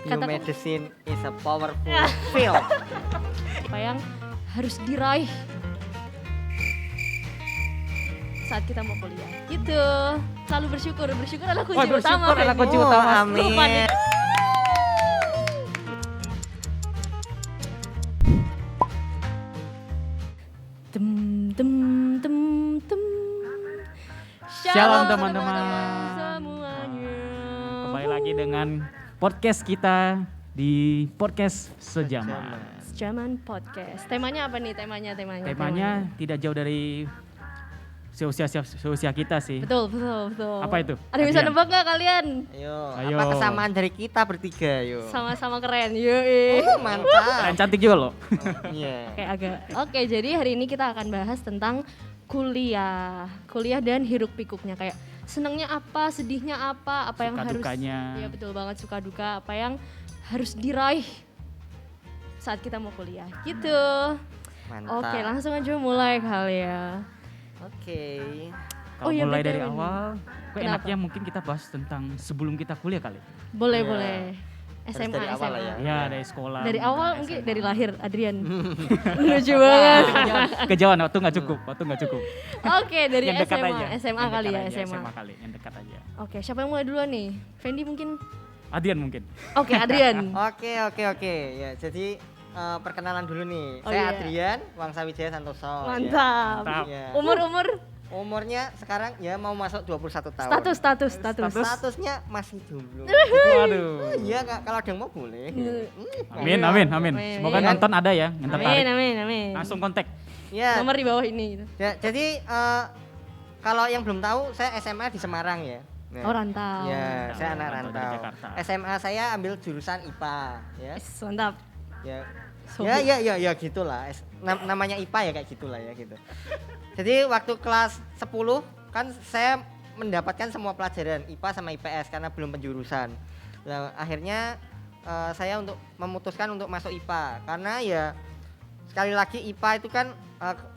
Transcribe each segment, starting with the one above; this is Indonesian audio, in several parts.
Biomedicine is a powerful field. Apa yang harus diraih saat kita mau kuliah gitu. Selalu bersyukur adalah kunci utama. Bersyukur adalah kunci Oh, utama. amin. Lupa nih. Tem tem tem tem. Shalom, teman-teman. Semuanya. Kembali lagi dengan podcast kita di podcast Sejaman. Sejaman podcast. Temanya apa nih? Temanya. Temanya tidak jauh dari seusia kita sih. Betul. Apa itu? Ada yang bisa Adrian? nebak nggak kalian? Ayo, Ayo. apa kesamaan dari kita bertiga, yuk? Sama-sama keren. Yoi. Mantap. Kalian cantik juga loh. Iya. Oke, jadi hari ini kita akan bahas tentang kuliah dan hiruk pikuknya, kayak senangnya apa, sedihnya apa yang Suka harus dukanya. Iya betul banget, suka duka, apa yang harus diraih saat kita mau kuliah gitu. Mantap. Oke, langsung aja mulai kali ya. Oke. Kalau Oh iya, mulai betul. dari awal, kok Kenapa? enaknya mungkin kita bahas tentang sebelum kita kuliah kali. Boleh. Harus SMA, dari awal SMA. lah ya. Ya dari sekolah. Dari awal mungkin SMA. dari lahir, Adrian. Lucu banget. Kejauhan, waktu nggak cukup. Oke, dari Yang dekat SMA, aja. SMA Yang kali dekat ya, aja, SMA. SMA kali, yang dekat aja. Oke, siapa yang mulai duluan nih? Fendi mungkin? Adrian mungkin. Oke, Adrian. Oke. Ya, jadi perkenalan dulu nih. Oh, Saya iya. Adrian, Wangsawijaya Santoso. Mantap. Mantap. Ya. Umur Umurnya sekarang ya mau masuk 21 tahun. status. Statusnya masih jomblo. Waduh. Iya, Kak, kalau ada yang mau boleh. Amin. Amin. Semoga Iya kan? nonton ada ya, yang tertarik. Amin. Langsung kontak. Ya, Nomor di bawah ini gitu. jadi kalau yang belum tahu, saya SMA di Semarang ya. Nah, Oh, rantau. Ya, saya anak Rantau dari rantau. Jakarta. SMA saya ambil jurusan IPA, ya. Mantap. Ya, Sobi. ya gitulah. Namanya IPA ya kayak gitulah ya gitu. Jadi waktu kelas 10 kan saya mendapatkan semua pelajaran IPA sama IPS karena belum penjurusan. Nah, akhirnya saya memutuskan untuk masuk IPA karena ya sekali lagi IPA itu kan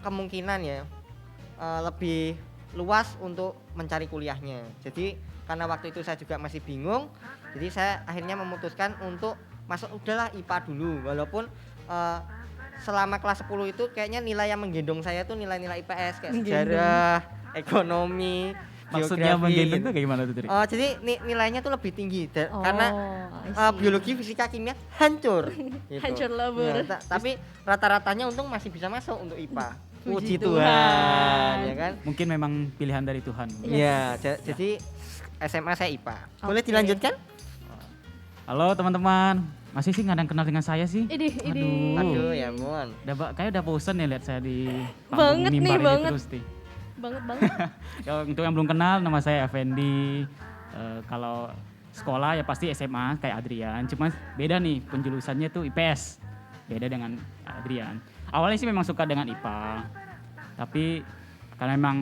kemungkinan ya lebih luas untuk mencari kuliahnya. Jadi karena waktu itu saya juga masih bingung, jadi saya akhirnya memutuskan untuk masuk udahlah IPA dulu, walaupun selama kelas 10 itu kayaknya nilai yang menggendong saya tuh nilai-nilai IPS kayak sejarah, ekonomi, Maksudnya geografi, menggendong gitu. tuh kayak gimana tuh Tri? Jadi nilainya tuh lebih tinggi Oh, karena I see. biologi, fisika, kimia hancur. Gitu. Hancur lebur. Ya, tapi rata-ratanya untung masih bisa masuk untuk IPA. Puji Puji Tuhan, ya kan? Mungkin memang pilihan dari Tuhan. Iya, jadi SMA saya IPA. Boleh Oke. dilanjutkan? Halo teman-teman, masih sih nggak ada yang kenal dengan saya sih? Idih. Aduh, ya ampun. Kayak udah bosan ya lihat saya di Banget nih, mimbar ini banget. terus nih. Banget. Ya, untuk yang belum kenal, nama saya Effendi. Kalau sekolah ya pasti SMA kayak Adrian, cuma beda nih penjurusannya tuh IPS. Beda dengan Adrian. Awalnya sih memang suka dengan IPA, tapi karena memang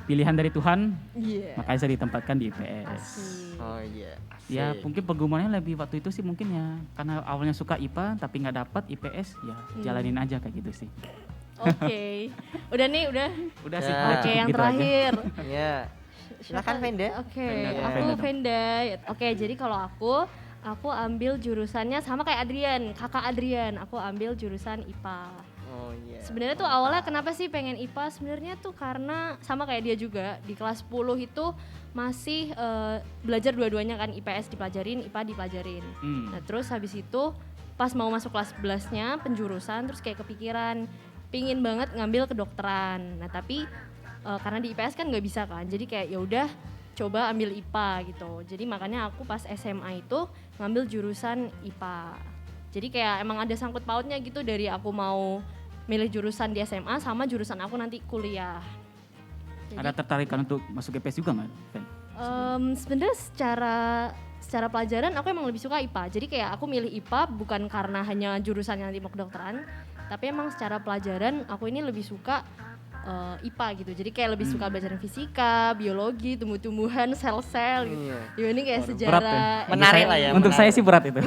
pilihan dari Tuhan, Iya. makanya saya ditempatkan di IPS. Asik. Oh iya. Ya asik. mungkin pergumulannya lebih waktu itu sih mungkin ya karena awalnya suka IPA tapi nggak dapat IPS ya jalanin aja kayak gitu sih. Oke. Udah nih, udah. Udah Ya. sih. udah Oke, cukup yang gitu aja. terakhir. Iya. Silakan Venda. Oke, Venda, aku Venda dong. Venda. Oke, jadi kalau aku ambil jurusannya sama kayak Adrian, kakak Adrian. Aku ambil jurusan IPA. Oh iya. Sebenarnya tuh awalnya kenapa sih pengen IPA? Sebenarnya tuh karena sama kayak dia juga di kelas 10 itu masih belajar dua-duanya kan, IPS dipelajarin, IPA dipelajarin. Nah, terus habis itu pas mau masuk kelas 11-nya penjurusan terus kayak kepikiran pingin banget ngambil kedokteran. Nah, tapi karena di IPS kan nggak bisa kan. Jadi kayak ya udah coba ambil IPA gitu. Jadi makanya aku pas SMA itu ngambil jurusan IPA. Jadi kayak emang ada sangkut pautnya gitu dari aku mau milih jurusan di SMA sama jurusan aku nanti kuliah. Jadi, Ada tertarikan untuk masuk IPS juga nggak? Fen? sebenarnya secara pelajaran aku emang lebih suka IPA. Jadi kayak aku milih IPA bukan karena hanya jurusannya nanti mau kedokteran, tapi emang secara pelajaran aku ini lebih suka IPA gitu. Jadi kayak lebih suka belajar fisika, biologi, tumbuh-tumbuhan, sel-sel gitu. Iya. Dibanding kayak Berat ya. sejarah. Menarik lah ya, Untuk menarik. saya sih berat itu.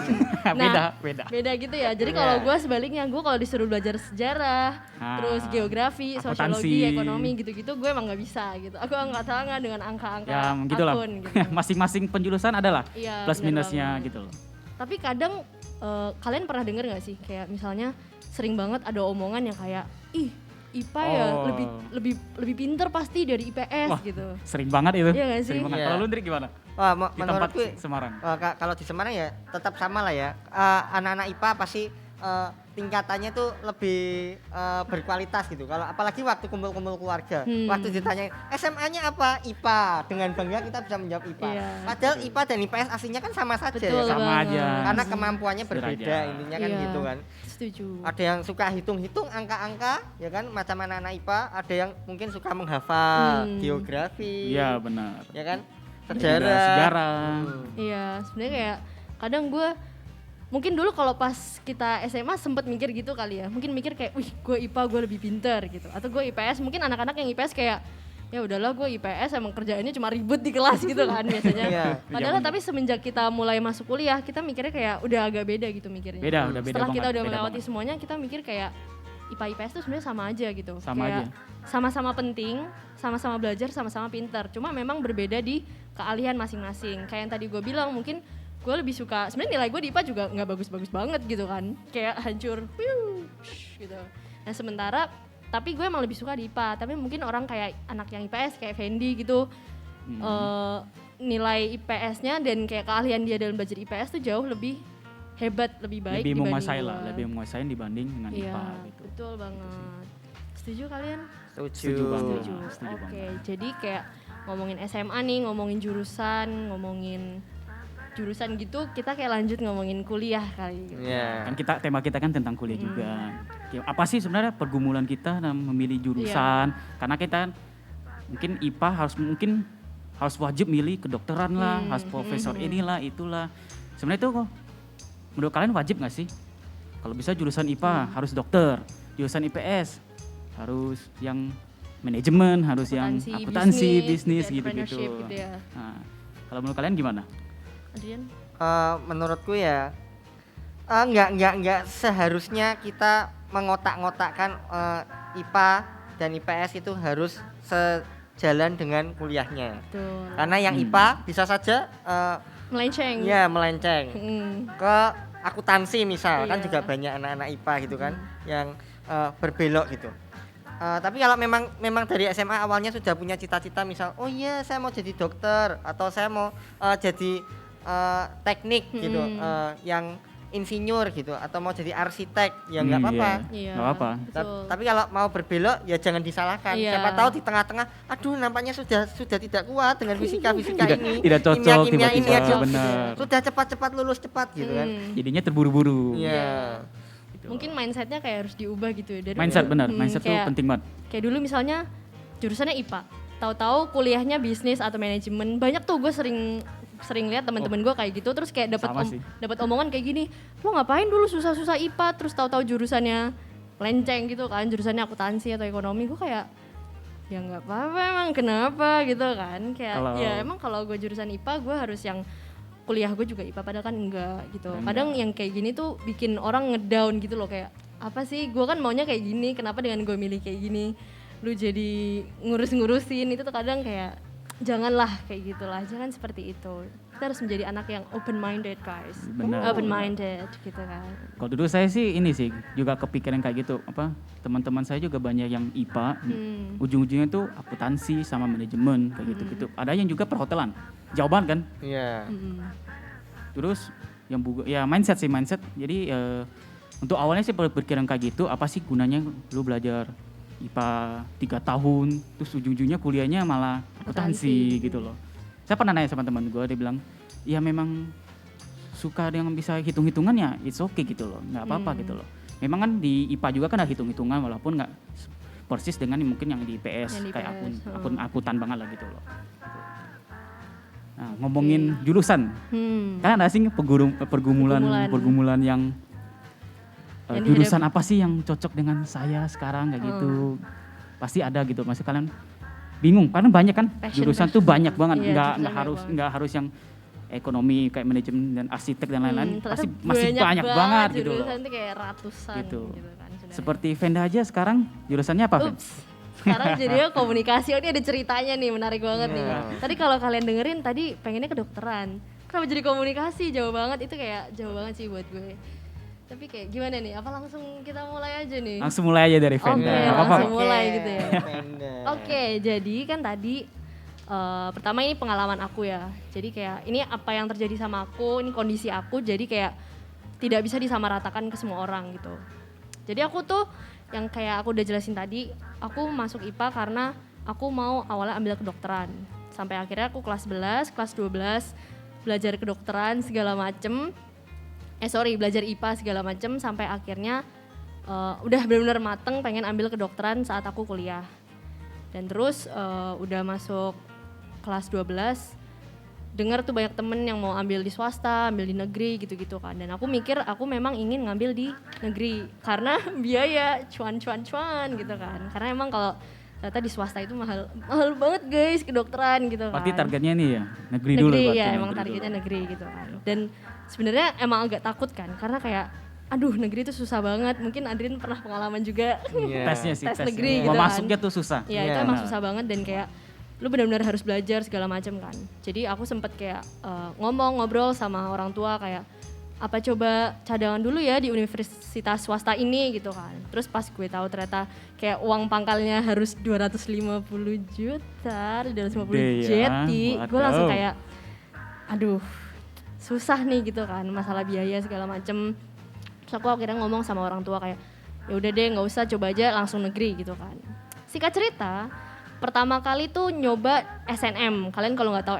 Nah, beda. Beda gitu ya. Jadi Iya. kalau gue sebaliknya, gue kalau disuruh belajar sejarah, terus geografi, akuntansi. sosiologi, ekonomi gitu-gitu, gue emang nggak bisa gitu. Aku nggak tahu nggak dengan angka-angka Ya gitu lah. akun gitu. Masing-masing penjurusan adalah Iya, plus bener minusnya banget. gitu loh. Tapi kadang kalian pernah denger nggak sih kayak misalnya sering banget ada omongan yang kayak ih IPA ya lebih pinter pasti dari IPS. Wah, gitu. Sering banget itu. Iya nggak sih? Sering banget. Iya. Kalau lu Ndri gimana? Wah, Di tempat menurutku Semarang. kalau di Semarang ya tetap sama lah ya. Anak-anak IPA pasti tingkatannya tuh lebih berkualitas gitu. Kalau apalagi waktu kumpul-kumpul keluarga, waktu ditanya SMA-nya apa? IPA. Dengan bangga kita bisa menjawab IPA. Iya. Padahal IPA dan IPS aslinya kan sama saja Betul ya. Sama banget. aja. Karena kemampuannya berbeda Sederajat. intinya kan Iya. gitu kan. Setuju. Ada yang suka hitung-hitung angka-angka ya kan macam anak-anak IPA, ada yang mungkin suka menghafal geografi. Iya benar. Ya kan? Ada juga Sejarah. sejarah. Iya, sebenarnya kayak kadang gue mungkin dulu kalau pas kita SMA sempet mikir gitu kali ya. Mungkin mikir kayak, wih gue IPA gue lebih pinter gitu. Atau gue IPS, mungkin anak-anak yang IPS kayak, ya udahlah gue IPS emang kerjaannya cuma ribut di kelas gitu kan biasanya. Iya. Padahal Iya, tapi semenjak kita mulai masuk kuliah, kita mikirnya kayak udah agak beda gitu mikirnya. Udah beda Setelah banget. kita udah beda melewati banget. semuanya, kita mikir kayak IPA IPS tuh sebenarnya sama aja gitu. Sama kayak aja. sama-sama penting, sama-sama belajar, sama-sama pintar. Cuma memang berbeda di keahlian masing-masing. Kayak yang tadi gue bilang, mungkin gue lebih suka, sebenarnya nilai gue di IPA juga nggak bagus-bagus banget gitu kan. Kayak hancur, gitu. Nah sementara, tapi gue emang lebih suka di IPA. Tapi mungkin orang kayak anak yang IPS, kayak Fendi gitu, nilai IPS-nya dan kayak keahlian dia dalam belajar IPS tuh jauh lebih hebat, lebih baik Lebih dibanding menguasai gua. lah, lebih menguasai dibanding dengan Iya, IPA gitu. betul banget. Setuju kalian? Setuju banget. Setuju. Setuju Oke, banget. jadi kayak ngomongin SMA nih, ngomongin jurusan gitu, kita kayak lanjut ngomongin kuliah kali. Gitu. Iya. Kan tema kita kan tentang kuliah juga. Kayak apa sih sebenarnya pergumulan kita dalam memilih jurusan? Karena kita mungkin IPA harus wajib milih kedokteran lah, harus profesor inilah itulah. Sebenarnya itu kok menurut kalian wajib nggak sih? Kalau bisa jurusan IPA harus dokter, jurusan IPS harus yang manajemen, harus yang akuntansi, bisnis gitu-gitu. entrepreneurship gitu ya. Nah, kalau menurut kalian gimana? Adrian? Menurutku ya nggak seharusnya kita mengotak-ngotakkan IPA dan IPS itu harus sejalan dengan kuliahnya. Betul. Karena yang IPA bisa saja Melenceng. ya melenceng ke akuntansi misal, kan Iya. juga banyak anak-anak IPA gitu kan yang berbelok gitu. Tapi kalau memang dari SMA awalnya sudah punya cita-cita misal, oh iya saya mau jadi dokter atau saya mau jadi teknik gitu, yang insinyur gitu atau mau jadi arsitek ya nggak apa-apa. Iya. Nggak apa-apa. Betul. Tapi kalau mau berbelok ya jangan disalahkan. Iya. Siapa tahu di tengah-tengah, aduh nampaknya sudah tidak kuat dengan fisika ini. Tidak cocok kimia ini tiba-tiba, aja. benar. Sudah cepat-cepat lulus cepat gitu kan. Jadinya terburu-buru. Iya. Gitu. Mungkin mindsetnya kayak harus diubah gitu ya. Dari Mindset dulu. benar, mindset tuh kayak- penting banget. Kayak dulu misalnya jurusannya IPA, tahu-tahu kuliahnya bisnis atau manajemen. Banyak tuh gue sering lihat teman-teman gue kayak gitu, terus kayak Sama sih. dapat omongan kayak gini, lo ngapain dulu susah-susah IPA, terus tahu-tahu jurusannya lenceng gitu kan, jurusannya akuntansi atau ekonomi. Gue kayak ya nggak apa-apa emang, kenapa gitu kan, kayak ya emang kalau gue jurusan IPA gue harus yang kuliah gue juga IPA, padahal kan enggak gitu. Kadang yang kayak gini tuh bikin orang ngedown gitu loh, kayak apa sih, gue kan maunya kayak gini, kenapa dengan gue milih kayak gini lu jadi ngurus-ngurusin. Itu tuh kadang kayak janganlah kayak gitulah, jangan seperti itu. Kita harus menjadi anak yang open minded guys. Benar. Open minded gitu kan. Kalau dulu saya sih ini sih juga kepikiran kayak gitu. Apa teman-teman saya juga banyak yang IPA, ujung-ujungnya tuh akuntansi sama manajemen kayak gitu-gitu. Ada yang juga perhotelan, jawaban kan. Iya. Terus yang ya mindset. Jadi untuk awalnya sih berpikiran kayak gitu, apa sih gunanya lu belajar IPA 3 tahun, terus ujung-ujungnya kuliahnya malah akuntansi gitu loh. Saya pernah nanya sama teman gue, dia bilang, ya memang suka yang bisa hitung-hitungan ya it's okay gitu loh, nggak apa-apa gitu loh. Memang kan di IPA juga kan ada hitung-hitungan walaupun nggak persis dengan mungkin yang di IPS, Yang di kayak IPS, akuntan banget lah gitu loh. Nah, ngomongin jurusan, kan ada sih pergumulan yang Yang jurusan apa sih yang cocok dengan saya sekarang kayak gitu. Pasti ada gitu. Masih kalian bingung karena banyak kan jurusan tuh banyak banget. Iya, Nggak harus yang ekonomi kayak manajemen dan arsitek dan lain-lain. Pasti ternyata masih banyak banget gitu loh. Jurusan tuh kayak ratusan Gitu. gitu kan sebenarnya. Seperti Venda aja sekarang jurusannya apa, Ven? Ups. Sekarang jadinya komunikasi. Oh, ini ada ceritanya nih, menarik banget nih. Tadi kalau kalian dengerin tadi pengennya kedokteran. kenapa jadi komunikasi, jauh banget, itu kayak jauh banget sih buat gue. Tapi kayak gimana nih, apa langsung kita mulai aja nih? Langsung mulai aja dari Venda. Oke, Nggak apa-apa langsung kok. mulai gitu ya. Venda. Oke, jadi kan tadi pertama ini pengalaman aku ya. Jadi kayak ini apa yang terjadi sama aku, ini kondisi aku, jadi kayak tidak bisa disamaratakan ke semua orang gitu. Jadi aku tuh yang kayak aku udah jelasin tadi, aku masuk IPA karena aku mau awalnya ambil kedokteran. Sampai akhirnya aku kelas 11, kelas 12 belajar kedokteran segala macem. Belajar IPA segala macem sampai akhirnya udah benar-benar mateng pengen ambil kedokteran saat aku kuliah. Dan terus udah masuk kelas 12, dengar tuh banyak temen yang mau ambil di swasta, ambil di negeri gitu-gitu kan. Dan aku mikir aku memang ingin ngambil di negeri karena biaya cuan gitu kan. Karena emang kalau ternyata di swasta itu mahal banget guys kedokteran gitu kan. Berarti targetnya nih ya, negeri dulu berarti. Iya, emang negeri targetnya dulu. negeri gitu kan. Dan sebenarnya emang agak takut kan karena kayak aduh negeri itu susah banget. Mungkin Adrian pernah pengalaman juga. Iya. Tesnya sih, Tes tesnya. negeri Mau gitu kan. masuknya tuh susah. Iya, itu Iya. emang susah banget dan kayak lu benar-benar harus belajar segala macam kan. Jadi aku sempet kayak ngobrol sama orang tua kayak apa coba cadangan dulu ya di universitas swasta ini gitu kan. Terus pas gue tahu ternyata kayak uang pangkalnya harus 250 juta, 250 Gede ya, jeti, gue langsung waduh. kayak aduh susah nih gitu kan, masalah biaya segala macem. Terus aku akhirnya ngomong sama orang tua kayak ya udah deh nggak usah, coba aja langsung negeri gitu kan. Singkat cerita, pertama kali tuh nyoba SNM. Kalian kalau nggak tahu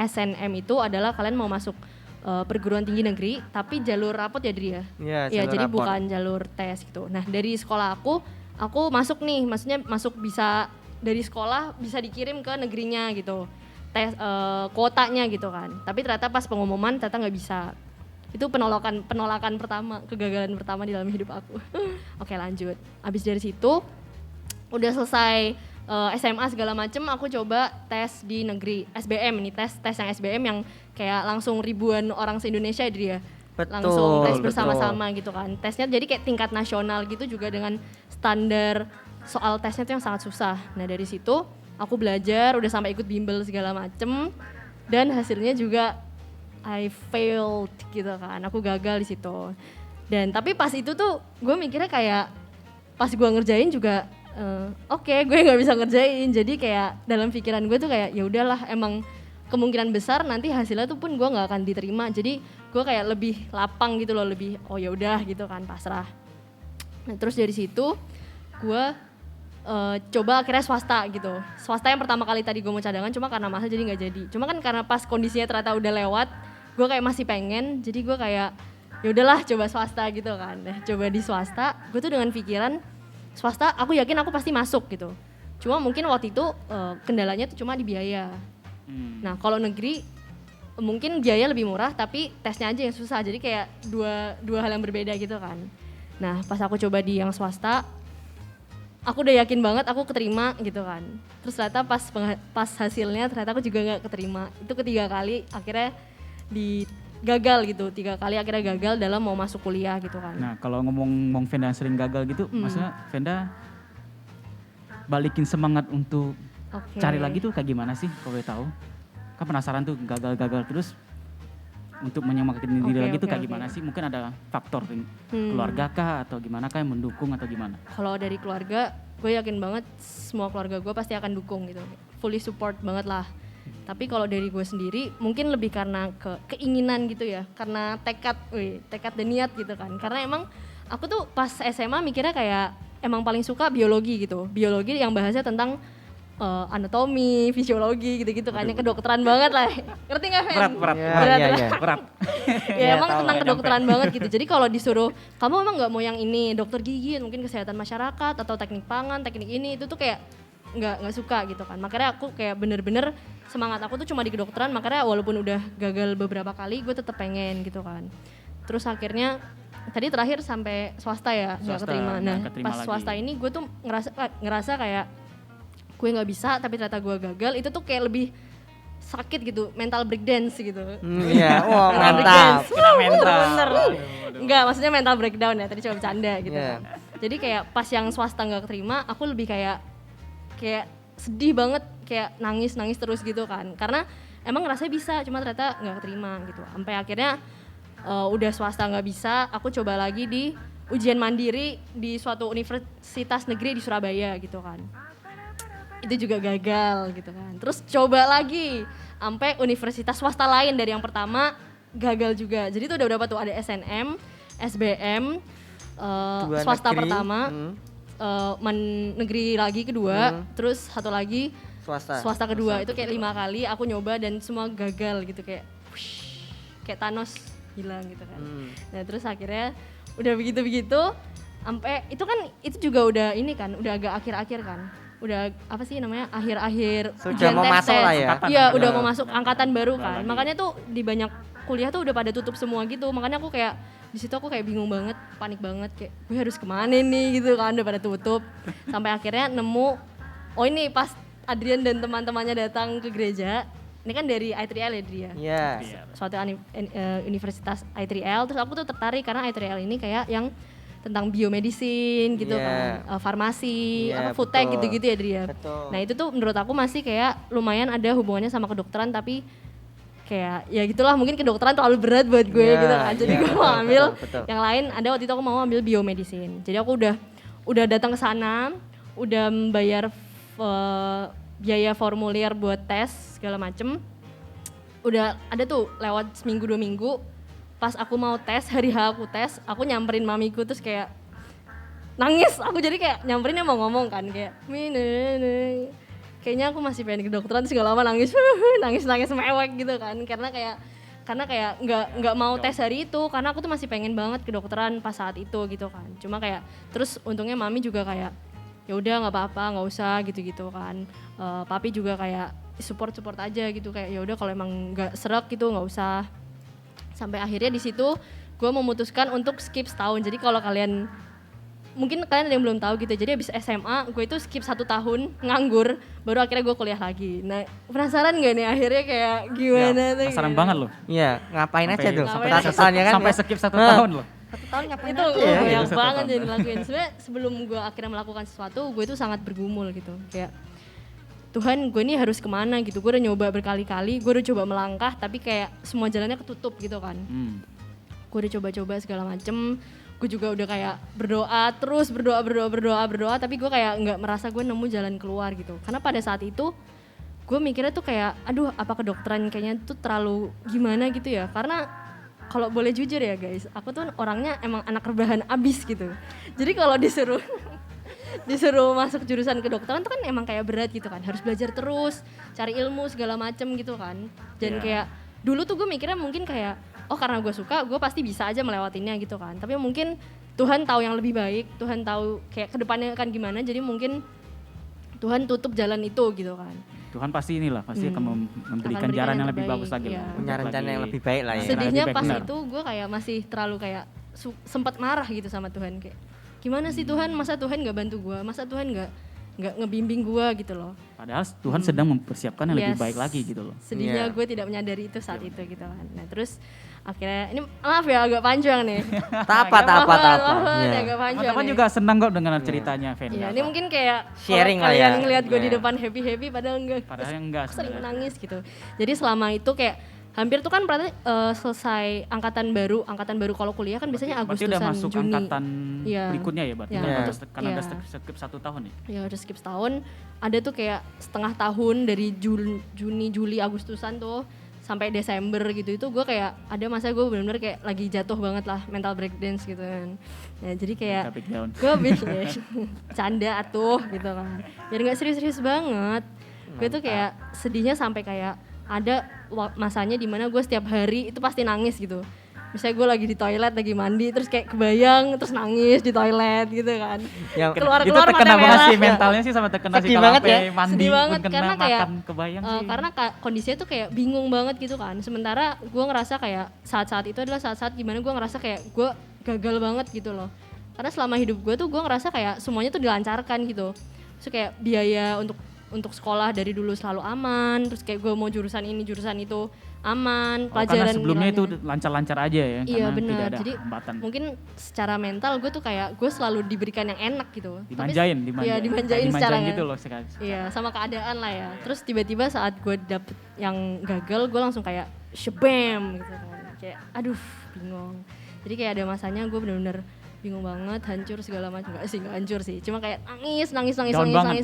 SNM itu adalah kalian mau masuk perguruan tinggi negeri tapi jalur rapot ya Dri ya? Iya, Iya, jalur jadi rapor. bukan jalur tes gitu. Nah dari sekolah aku masuk nih, maksudnya masuk bisa dari sekolah bisa dikirim ke negerinya gitu. Tes kuotanya gitu kan. Tapi ternyata pas pengumuman ternyata nggak bisa. Itu penolakan pertama, kegagalan pertama di dalam hidup aku. Oke lanjut. Abis dari situ udah selesai SMA segala macem, aku coba tes di negeri SBM. Ini tes yang SBM yang kayak langsung ribuan orang se-Indonesia dia Betul, langsung tes betul. bersama-sama gitu kan. Tesnya jadi kayak tingkat nasional gitu juga dengan standar soal tesnya tuh yang sangat susah. Nah dari situ aku belajar, udah sampai ikut bimbel segala macem dan hasilnya juga I failed gitu kan. Aku gagal di situ. Dan tapi pas itu tuh gue mikirnya kayak pas gue ngerjain juga oke, gue nggak bisa ngerjain. Jadi kayak dalam pikiran gue tuh kayak ya udahlah, emang kemungkinan besar nanti hasilnya tuh pun gue nggak akan diterima. Jadi gue kayak lebih lapang gitu loh, lebih oh ya udah gitu kan, pasrah. Nah terus dari situ gue coba akhirnya swasta gitu. Swasta yang pertama kali tadi gue mau cadangan cuma karena mahal jadi nggak jadi. Cuma kan karena pas kondisinya ternyata udah lewat, gue kayak masih pengen. Jadi gue kayak ya udahlah coba swasta gitu kan. Nah coba di swasta, gue tuh dengan pikiran swasta aku yakin aku pasti masuk gitu. Cuma mungkin waktu itu kendalanya tuh cuma di biaya. Nah kalau negeri mungkin biaya lebih murah tapi tesnya aja yang susah. Jadi kayak dua hal yang berbeda gitu kan. Nah pas aku coba di yang swasta, aku udah yakin banget aku keterima gitu kan. Terus ternyata pas hasilnya ternyata aku juga nggak keterima. Itu ketiga kali akhirnya gagal gitu. 3 kali akhirnya gagal dalam mau masuk kuliah gitu kan. Nah kalau ngomong Venda sering gagal gitu, maksudnya Venda balikin semangat untuk Oke. cari lagi tuh kayak gimana sih kalau boleh tahu? Kan penasaran tuh gagal terus untuk menyemangatin diri Oke, lagi tuh oke, kayak oke. gimana sih? Mungkin ada faktor keluarga kah atau gimana kah yang mendukung atau gimana? Kalau dari keluarga, gue yakin banget semua keluarga gue pasti akan dukung gitu. Fully support banget lah. Tapi kalau dari gue sendiri mungkin lebih karena keinginan gitu ya. Karena tekad dan niat gitu kan. Karena emang aku tuh pas SMA mikirnya kayak emang paling suka biologi gitu. Biologi yang bahasnya tentang anatomi, fisiologi gitu-gitu kan. Yang kedokteran banget lah. Ngerti gak Fen? Berat. Iya. Berat. Ya emang tahu tentang lah, kedokteran banget gitu. Jadi kalau disuruh, kamu emang nggak mau yang ini, dokter gigi, mungkin kesehatan masyarakat atau teknik pangan, teknik ini, itu tuh kayak nggak suka gitu kan. Makanya aku kayak bener-bener semangat aku tuh cuma di kedokteran. Makanya walaupun udah gagal beberapa kali, gue tetap pengen gitu kan. Terus akhirnya tadi terakhir sampai swasta ya nggak Swasta, keterima. Nah nggak keterima pas lagi. swasta ini gue tuh ngerasa kayak gue nggak bisa, tapi ternyata gue gagal. Itu tuh kayak lebih sakit gitu, mental breakdance gitu. Iya, wah Mental mantap. breakdance. Kena mental. Bener. Enggak, maksudnya mental breakdown ya, tadi cuma bercanda gitu Iya. kan. Jadi kayak pas yang swasta nggak keterima, aku lebih kayak sedih banget, kayak nangis terus gitu kan. Karena emang rasanya bisa, cuma ternyata nggak keterima gitu. Sampai akhirnya udah swasta nggak bisa, aku coba lagi di ujian mandiri di suatu universitas negeri di Surabaya gitu kan. Itu juga gagal gitu kan. Terus coba lagi sampai universitas swasta lain dari yang pertama gagal juga. Jadi itu udah berapa tuh, ada SNM, SBM, swasta negeri, pertama, negeri lagi kedua, terus satu lagi swasta kedua. Itu kayak 5 kali aku nyoba dan semua gagal gitu, kayak kayak Thanos hilang gitu kan. Nah terus akhirnya udah begitu sampai itu kan itu juga udah ini kan, udah agak akhir-akhir kan, udah apa sih namanya, akhir-akhir sudah mau masuk lah ya. Iya udah mau masuk angkatan baru kan, makanya tuh di banyak kuliah tuh udah pada tutup semua gitu, makanya aku kayak di situ aku kayak bingung banget, panik banget, kayak gue harus kemana nih gitu kan, udah pada tutup. Sampai akhirnya nemu, oh ini pas Adrian dan teman-temannya datang ke gereja, ini kan dari I3L ya dia, suatu universitas I3L, terus aku tuh tertarik karena I3L ini kayak yang tentang biomedicine gitu kan, farmasi, food tech gitu-gitu ya dia. Nah itu tuh menurut aku masih kayak lumayan ada hubungannya sama kedokteran, tapi kayak ya gitulah, mungkin kedokteran terlalu berat buat gue gitu kan, jadi gue mau ambil yang lain. Ada waktu itu aku mau ambil biomedicine, jadi aku udah datang ke sana, udah membayar biaya formulir buat tes segala macem, udah ada tuh lewat seminggu 2 minggu. Pas aku mau tes, hari aku tes, aku nyamperin mamiku terus kayak nangis. Aku jadi kayak nyamperin, mau ngomong kan kayak kayaknya aku masih pengen ke kedokteran, terus gak lama nangis nangis mewek gitu kan, karena kayak nggak mau tes hari itu, karena aku tuh masih pengen banget ke kedokteran pas saat itu gitu kan. Cuma kayak terus untungnya mami juga kayak ya udah nggak apa-apa, nggak usah gitu kan. Papi juga kayak support aja gitu, kayak ya udah kalau emang nggak serak gitu nggak usah. Sampai akhirnya di situ gue memutuskan untuk skip setahun. Jadi kalau mungkin kalian ada yang belum tahu gitu, jadi abis SMA gue itu skip 1 tahun nganggur, baru akhirnya gue kuliah lagi. Nah penasaran gak nih akhirnya kayak gimana tuh? Penasaran banget loh. Iya, ngapain aja tuh? Sampai skip 1 tahun loh. 1 tahun ngapain itu aja ya? banyak banget yang dilakuin. Sebenarnya sebelum gue akhirnya melakukan sesuatu, gue itu sangat bergumul gitu, kayak Tuhan, gue ini harus kemana gitu. Gue udah nyoba berkali-kali, gue udah coba melangkah, tapi kayak semua jalannya ketutup gitu kan. Gue udah coba-coba segala macem, gue juga udah kayak berdoa, tapi gue kayak nggak merasa gue nemu jalan keluar gitu. Karena pada saat itu gue mikirnya tuh kayak, aduh apa kedokteran kayaknya tuh terlalu gimana gitu ya. Karena kalau boleh jujur ya guys, aku tuh orangnya emang anak rebahan abis gitu. Jadi kalau disuruh masuk jurusan kedokteran tuh kan emang kayak berat gitu kan, harus belajar terus, cari ilmu segala macem gitu kan. Dan kayak dulu tuh gue mikirnya mungkin kayak, oh karena gue suka, gue pasti bisa aja melewatinya gitu kan. Tapi mungkin Tuhan tahu yang lebih baik, Tuhan tahu kayak kedepannya akan gimana, jadi mungkin Tuhan tutup jalan itu gitu kan. Tuhan pasti akan memberikan jalan yang lebih bagus lagi. Punya rencana yang lebih baik lah ya. Sedihnya pas itu gue kayak masih terlalu kayak sempat marah gitu sama Tuhan, kayak gimana sih Tuhan, masa Tuhan gak bantu gue, masa Tuhan gak ngebimbing gue gitu loh. Padahal Tuhan sedang mempersiapkan yang lebih baik lagi gitu loh. Sedihnya gue tidak menyadari itu saat itu gitu kan. Nah terus akhirnya, ini maaf ya agak panjang nih. Apa. Agak panjang. Teman-teman juga senang kok dengan ceritanya Venda. Iya, ini mungkin kayak sharing lah ya. Kalian ngelihat gue di depan happy padahal enggak. Padahal enggak. Aku sering menangis gitu. Jadi selama itu kayak hampir tuh kan berarti selesai angkatan baru kalau kuliah kan biasanya Agustusan, Juni. Berarti udah masuk angkatan berikutnya ya berarti. Karena udah skip 1 tahun ya. Ya udah skip setahun. Ada tuh kayak setengah tahun dari Juni, Juli, Agustusan tuh sampai Desember gitu, itu gue kayak ada masa gue benar-benar kayak lagi jatuh banget lah, mental breakdance gitu kan. Ya jadi kayak gue canda atuh gitu kan. Jadi nggak serius-serius banget. Gue tuh kayak sedihnya sampai kayak ada masanya dimana gue setiap hari itu pasti nangis gitu. Misalnya gue lagi di toilet, lagi mandi, terus kayak kebayang, terus nangis di toilet gitu kan. Keluar itu terkena banget sih mentalnya sih, sama terkena sih kalau sampai mandi pun kena, karena makan kayak, kebayang sih. Karena kondisinya tuh kayak bingung banget gitu kan. Sementara gue ngerasa kayak saat-saat itu adalah saat-saat gimana gue ngerasa kayak gue gagal banget gitu loh. Karena selama hidup gue tuh gue ngerasa kayak semuanya tuh dilancarkan gitu. Terus kayak biaya untuk untuk sekolah dari dulu selalu aman, terus kayak gue mau jurusan ini jurusan itu aman, karena pelajaran sebelumnya itu nilainya. lancar-lancar aja ya, Iya karena tidak benar, ada jadi hambatan. mungkin secara mental gue tuh kayak gue selalu diberikan yang enak gitu. Dimanjain, Iya dimanjain Kayak secara gitu loh sekarang. Iya sama keadaan lah ya. Terus tiba-tiba saat gue dapet yang gagal gue langsung kayak shebam gitu kan. Kayak aduh bingung. Jadi kayak ada masanya gue bener-bener bingung banget, hancur segala macam. Enggak hancur sih, cuma kayak nangis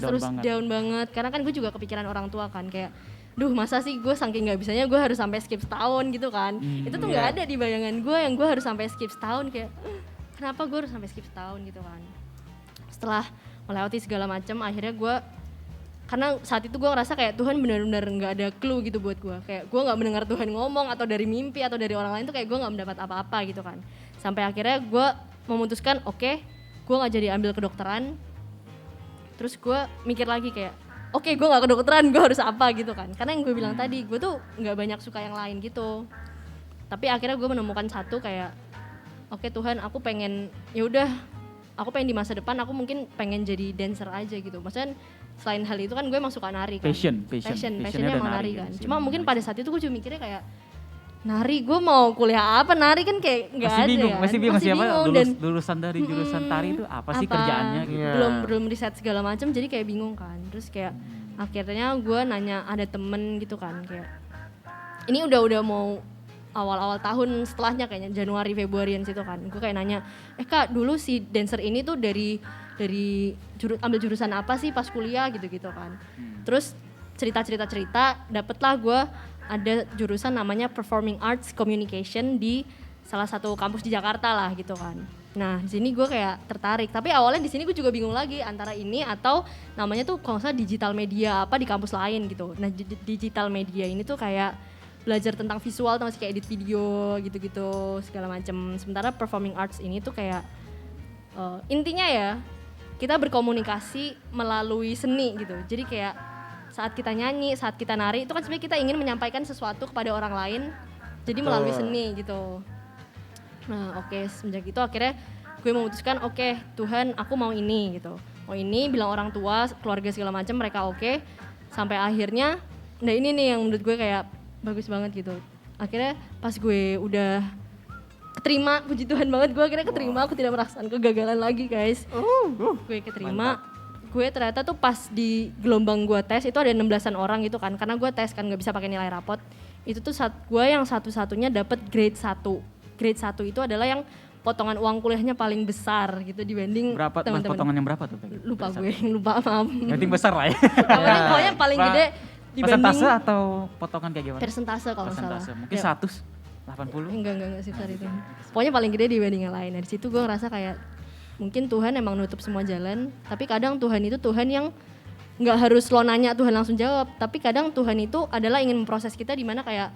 terus down banget. Karena kan gue juga kepikiran orang tua kan kayak duh masa sih gue saking nggak bisanya gue harus sampai skip setahun gitu kan. Itu tuh nggak ada di bayangan gue yang gue harus sampai skip setahun kayak kenapa gue harus sampai skip setahun gitu kan. Setelah melewati segala macam akhirnya gue, karena saat itu gue ngerasa kayak Tuhan benar-benar nggak ada clue gitu buat gue, kayak gue nggak mendengar Tuhan ngomong atau dari mimpi atau dari orang lain tuh kayak gue nggak mendapat apa-apa gitu kan. Sampai akhirnya gue memutuskan oke, gue nggak jadi ambil kedokteran. Terus gue mikir lagi kayak oke, gue nggak kedokteran, gue harus apa gitu kan. Karena yang gue bilang tadi gue tuh nggak banyak suka yang lain gitu. Tapi akhirnya gue menemukan satu kayak oke Tuhan, aku pengen ya udah, aku pengen di masa depan aku mungkin pengen jadi dancer aja gitu. Maksudnya selain hal itu kan gue emang suka nari kan. Passionnya emang nari kan. Cuma mungkin pada saat itu gue juga mikirnya kayak nari, gue mau kuliah apa, nari kan kayak nggak ada bingung, ya. masih bingung siapa dan lulusan dari jurusan tari itu apa sih kerjaannya gitu. belum riset segala macam, jadi kayak bingung kan. Terus kayak akhirnya gue nanya, ada temen gitu kan kayak ini udah mau awal-awal tahun setelahnya kayaknya Januari Februarian situ kan, gue kayak nanya Kak dulu si dancer ini tuh dari ambil jurusan apa sih pas kuliah gitu kan. Terus cerita dapetlah gue ada jurusan namanya Performing Arts Communication di salah satu kampus di Jakarta lah gitu kan. Nah di sini gue kayak tertarik, tapi awalnya di sini gue juga bingung lagi antara ini atau namanya tuh kalau nggak salah digital media apa di kampus lain gitu. Nah digital media ini tuh kayak belajar tentang visual, terus kayak edit video gitu-gitu segala macam. Sementara Performing Arts ini tuh kayak intinya ya kita berkomunikasi melalui seni gitu. Jadi kayak saat kita nyanyi, saat kita nari itu kan sebenarnya kita ingin menyampaikan sesuatu kepada orang lain, jadi melalui seni gitu. Nah oke, semenjak itu akhirnya gue memutuskan oke, Tuhan aku mau ini gitu, mau ini, bilang orang tua, keluarga segala macam mereka oke. Sampai akhirnya nah ini nih yang menurut gue kayak bagus banget gitu. Akhirnya pas gue udah keterima, puji Tuhan banget gue akhirnya keterima, aku tidak merasakan kegagalan lagi guys. Gue keterima. Mantap. Gue ternyata tuh pas di gelombang gue tes itu ada 16-an orang gitu kan, karena gue tes kan gak bisa pakai nilai rapot. Itu tuh gue yang satu-satunya dapat grade 1. Grade 1 itu adalah yang potongan uang kuliahnya paling besar gitu dibanding berapa teman-teman. Potongan yang berapa tuh? Lupa gue, lupa maaf. Berarti besar lah ya. Pokoknya paling gede dibanding. Persentase atau potongan kayak gimana? Persentase kalau salah. Mungkin 180? Enggak sih besar itu. Pokoknya paling gede dibanding yang lain. Nah di situ gue ngerasa kayak mungkin Tuhan emang nutup semua jalan, tapi kadang Tuhan itu Tuhan yang nggak harus lo nanya Tuhan langsung jawab, tapi kadang Tuhan itu adalah ingin memproses kita di mana kayak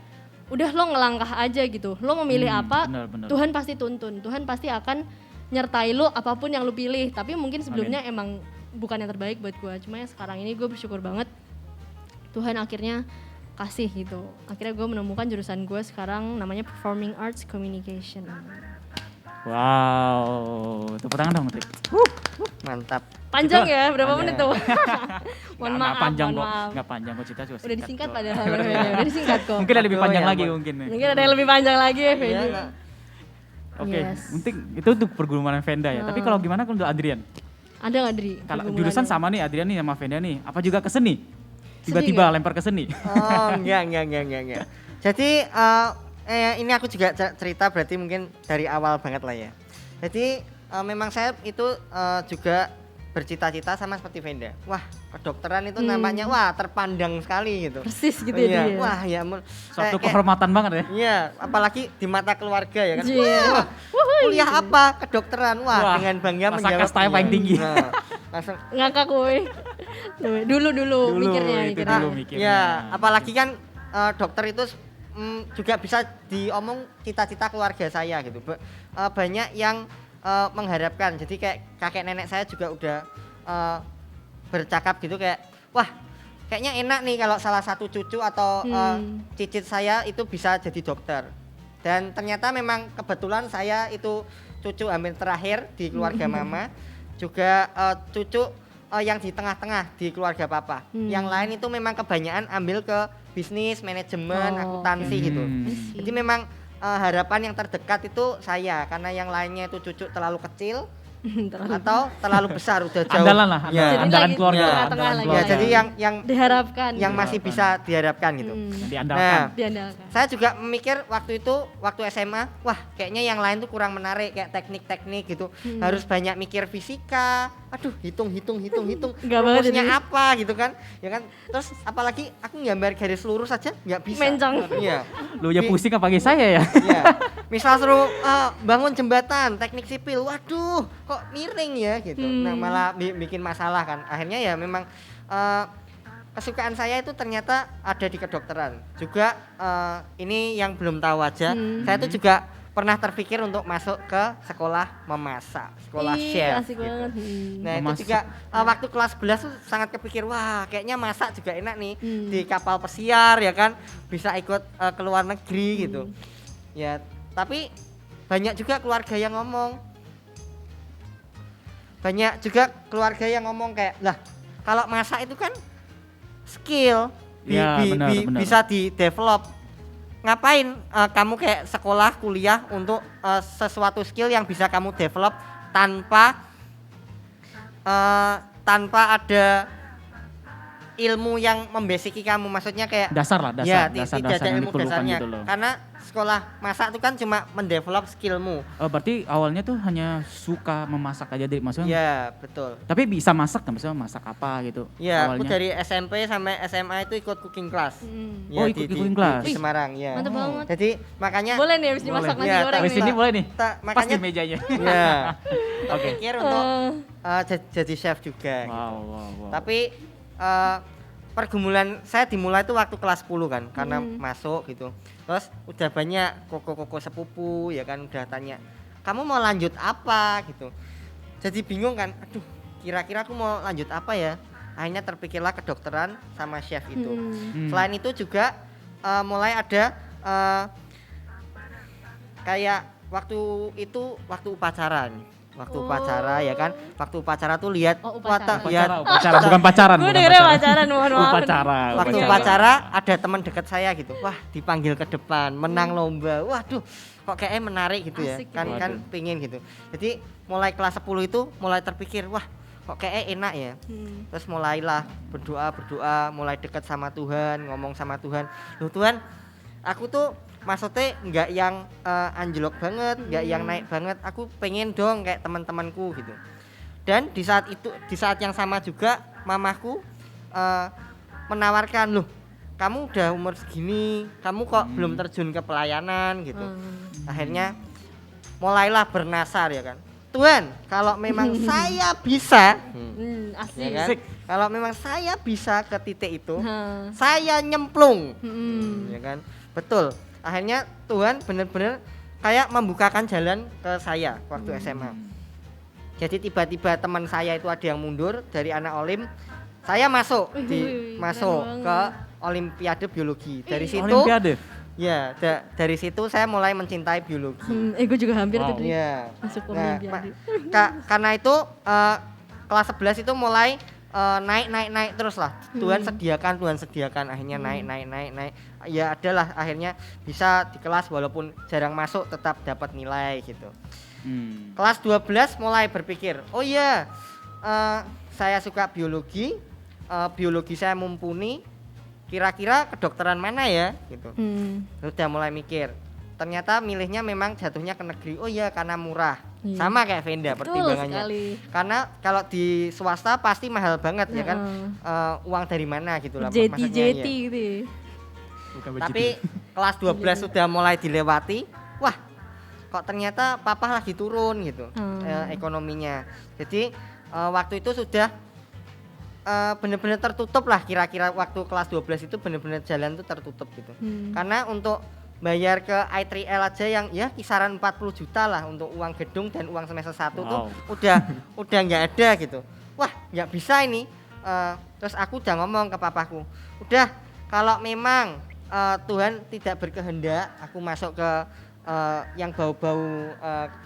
udah lo ngelangkah aja gitu, lo memilih apa, bener. Tuhan pasti tuntun, Tuhan pasti akan nyertai lo apapun yang lo pilih, tapi mungkin sebelumnya emang bukan yang terbaik buat gue, cuma yang sekarang ini gue bersyukur banget Tuhan akhirnya kasih gitu, akhirnya gue menemukan jurusan gue sekarang namanya Performing Arts Communication. Wow, tepuk tangan dong, Trik. Mantap. Panjang ya, berapa menit tuh? Mohon maaf. Nggak panjang kok, Cita juga udah disingkat padahal. Udah disingkat kok. Mungkin ada lebih panjang lagi mungkin. Mungkin ada yang lebih panjang lagi ya, Fendi. Oke, penting itu untuk pergumulan Venda ya. Tapi kalau gimana kalau untuk Adrian? Ada nggak Adri? Kalau jurusan sama nih Adrian nih sama Venda nih, apa juga ke seni? Tiba-tiba lempar ke seni? Oh enggak. Jadi ini aku juga cerita berarti mungkin dari awal banget lah ya. Jadi memang saya itu juga bercita-cita sama seperti Venda. Wah, kedokteran itu namanya terpandang sekali gitu. Persis gitu ya. Wah, ya suatu kehormatan banget ya. Iya, apalagi di mata keluarga ya kan. Wah, kuliah apa? Kedokteran. Wah, dengan bangga menjawab. Masa kastanya paling tinggi. Nah, langsung ngakak gue. Dulu mikirnya. Ya, apalagi kan dokter itu juga bisa diomong cita-cita keluarga saya gitu. Banyak yang mengharapkan, jadi kayak kakek nenek saya juga udah bercakap gitu kayak wah kayaknya enak nih kalau salah satu cucu atau cicit saya itu bisa jadi dokter. Dan ternyata memang kebetulan saya itu cucu hamil terakhir di keluarga mama, juga cucu yang di tengah-tengah di keluarga papa. Yang lain itu memang kebanyakan ambil ke bisnis, manajemen, akuntansi gitu. Jadi memang harapan yang terdekat itu saya, karena yang lainnya itu cucu terlalu kecil atau terlalu besar udah jauh. Andalan lah, Ya. andalan Jadi keluarga. lagi tengah-tengah Andalan lagi. Ya, keluarga. jadi yang Diharapkan. yang masih bisa diharapkan gitu. diandalkan. Nah, diandalkan. saya juga memikir waktu SMA, wah kayaknya yang lain tuh kurang menarik kayak teknik-teknik gitu. Harus banyak mikir fisika. Aduh, hitung. Nggak banget Rumusnya jadi. apa gitu kan? Ya kan? Terus apalagi aku gambar garis lurus aja nggak bisa. Mencong. Iya. Lu ya pusing apa saya ya? Iya. Misal suruh bangun jembatan, teknik sipil. Waduh, kok miring ya gitu. Nah, malah bikin masalah kan. Akhirnya ya memang kesukaan saya itu ternyata ada di kedokteran. Juga ini yang belum tahu aja. Saya tuh juga pernah terpikir untuk masuk ke sekolah memasak, sekolah Ih, chef asik gitu. banget. Nah, Memasak. itu juga waktu kelas 11 tuh sangat kepikir, wah kayaknya masak juga enak nih di kapal pesiar ya kan, bisa ikut ke luar negeri gitu. Ya, tapi banyak juga keluarga yang ngomong kayak, lah kalau masak itu kan skill, Ya, benar. bisa di develop. Ngapain kamu kayak sekolah kuliah untuk sesuatu skill yang bisa kamu develop tanpa ada ilmu yang membasiki kamu, maksudnya kayak Dasar lah, ya, dasar tidak ada yang ilmu diperlukan dasarnya gitu loh. karena sekolah masak itu kan cuma mendevelop skillmu. Berarti awalnya tuh hanya suka memasak aja, dari maksudnya. Ya betul. Tapi bisa masak kan, maksudnya masak apa gitu? Ya, aku awalnya. dari SMP sampai SMA itu ikut cooking class. Ya, Oh, ikut cooking class. di Semarang ya. Mantap banget. Jadi makanya Boleh nih habis dimasak Boleh. nasi Ya, goreng Habis nih. ini boleh nih. Pas makanya di mejanya. ya. Oke. Pikir untuk jadi chef juga. Gitu. Wow. Tapi pergumulan saya dimulai itu waktu kelas 10 kan, karena masuk gitu. Terus udah banyak koko-koko sepupu ya kan, udah tanya, kamu mau lanjut apa gitu. Jadi bingung kan, aduh kira-kira aku mau lanjut apa ya. Akhirnya terpikirlah kedokteran sama chef itu. Selain itu juga mulai ada kayak waktu upacara nih. Upacara ya kan, waktu upacara tuh lihat upacara. Upacara, bukan pacaran. Gue bukan dengernya pacaran. pacaran, mohon maaf. Upacara. Waktu upacara ada teman dekat saya gitu, wah dipanggil ke depan menang lomba, waduh kok kayaknya menarik gitu ya. Asik kan gitu. kan pingin gitu. Jadi mulai kelas 10 itu mulai terpikir, wah kok kayaknya enak ya. Terus mulailah berdoa, mulai dekat sama Tuhan, ngomong sama Tuhan, loh Tuhan aku tuh maksudnya nggak yang anjlok banget, nggak yang naik banget, aku pengen dong kayak teman-temanku gitu. Dan di saat yang sama juga mamaku menawarkan, loh kamu udah umur segini, kamu kok belum terjun ke pelayanan gitu. Akhirnya mulailah bernasar ya kan, Tuhan kalau memang saya bisa Asik. ya kan? Kalau memang saya bisa ke titik itu, Hah. saya nyemplung Mm-mm. ya kan, betul. Akhirnya Tuhan benar-benar kayak membukakan jalan ke saya waktu SMA. Jadi tiba-tiba teman saya itu ada yang mundur dari anak olim, saya masuk masuk keren ke banget. Olimpiade biologi. Dari situ Olimpiade. ya dari situ saya mulai mencintai biologi. Gue juga hampir tuh Dri. Iya. Masuk Nah, Olimpiade. karena itu kelas 11 itu mulai naik terus lah. Tuhan sediakan akhirnya naik. Ya adalah akhirnya bisa di kelas walaupun jarang masuk tetap dapat nilai gitu. Kelas 12 mulai berpikir, oh iya saya suka biologi, biologi saya mumpuni, kira-kira kedokteran mana ya gitu. Udah mulai mikir, ternyata milihnya memang jatuhnya ke negeri. Oh iya karena murah. Iya. Sama kayak Venda Betul pertimbangannya. sekali. Karena kalau di swasta pasti mahal banget ya kan. Uang dari mana gitu lah maksudnya. Jeti gitu ya. Tapi kelas 12 sudah mulai dilewati. Wah, kok ternyata papa lagi turun gitu ekonominya. Jadi waktu itu sudah benar-benar tertutup lah, kira-kira waktu kelas 12 itu benar-benar jalan tuh tertutup gitu. Karena untuk bayar ke I3L aja yang ya kisaran 40 juta lah untuk uang gedung dan uang semester 1 tuh udah nggak ada gitu. Wah, nggak bisa ini. Terus aku udah ngomong ke papaku, udah kalau memang Tuhan tidak berkehendak aku masuk ke yang bau-bau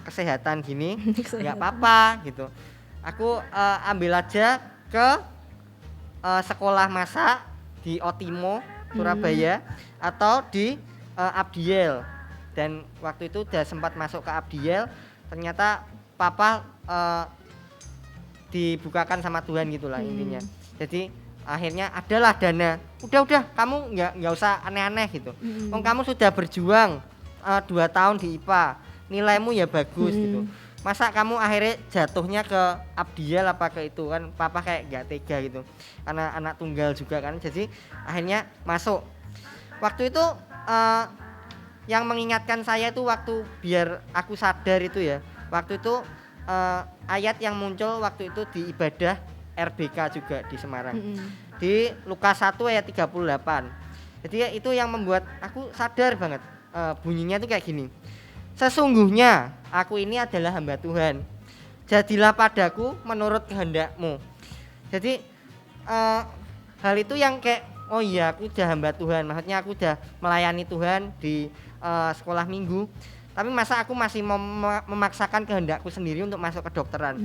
kesehatan gini, nggak apa-apa gitu. Aku ambil aja ke sekolah masak di Otimo Surabaya atau di Abdiel. Dan waktu itu udah sempat masuk ke Abdiel, ternyata papa dibukakan sama Tuhan gitulah intinya. Jadi akhirnya adalah dana. Udah kamu nggak usah aneh-aneh gitu. Kamu sudah berjuang 2 tahun di IPA, nilaimu ya bagus gitu. Masa kamu akhirnya jatuhnya ke Abdiel apa ke itu kan, papa kayak nggak tega gitu. Karena anak tunggal juga kan. Jadi akhirnya masuk. Waktu itu yang mengingatkan saya itu waktu biar aku sadar itu ya. Waktu itu ayat yang muncul waktu itu di ibadah RBK juga di Semarang. Di Lukas 1 ayat 38. Jadi itu yang membuat aku sadar banget. Bunyinya tuh kayak gini. Sesungguhnya aku ini adalah hamba Tuhan. Jadilah padaku menurut kehendakmu. Jadi hal itu yang kayak oh iya aku udah hamba Tuhan. Maksudnya aku udah melayani Tuhan di sekolah minggu. Tapi masa aku masih memaksakan kehendakku sendiri untuk masuk ke dokteran.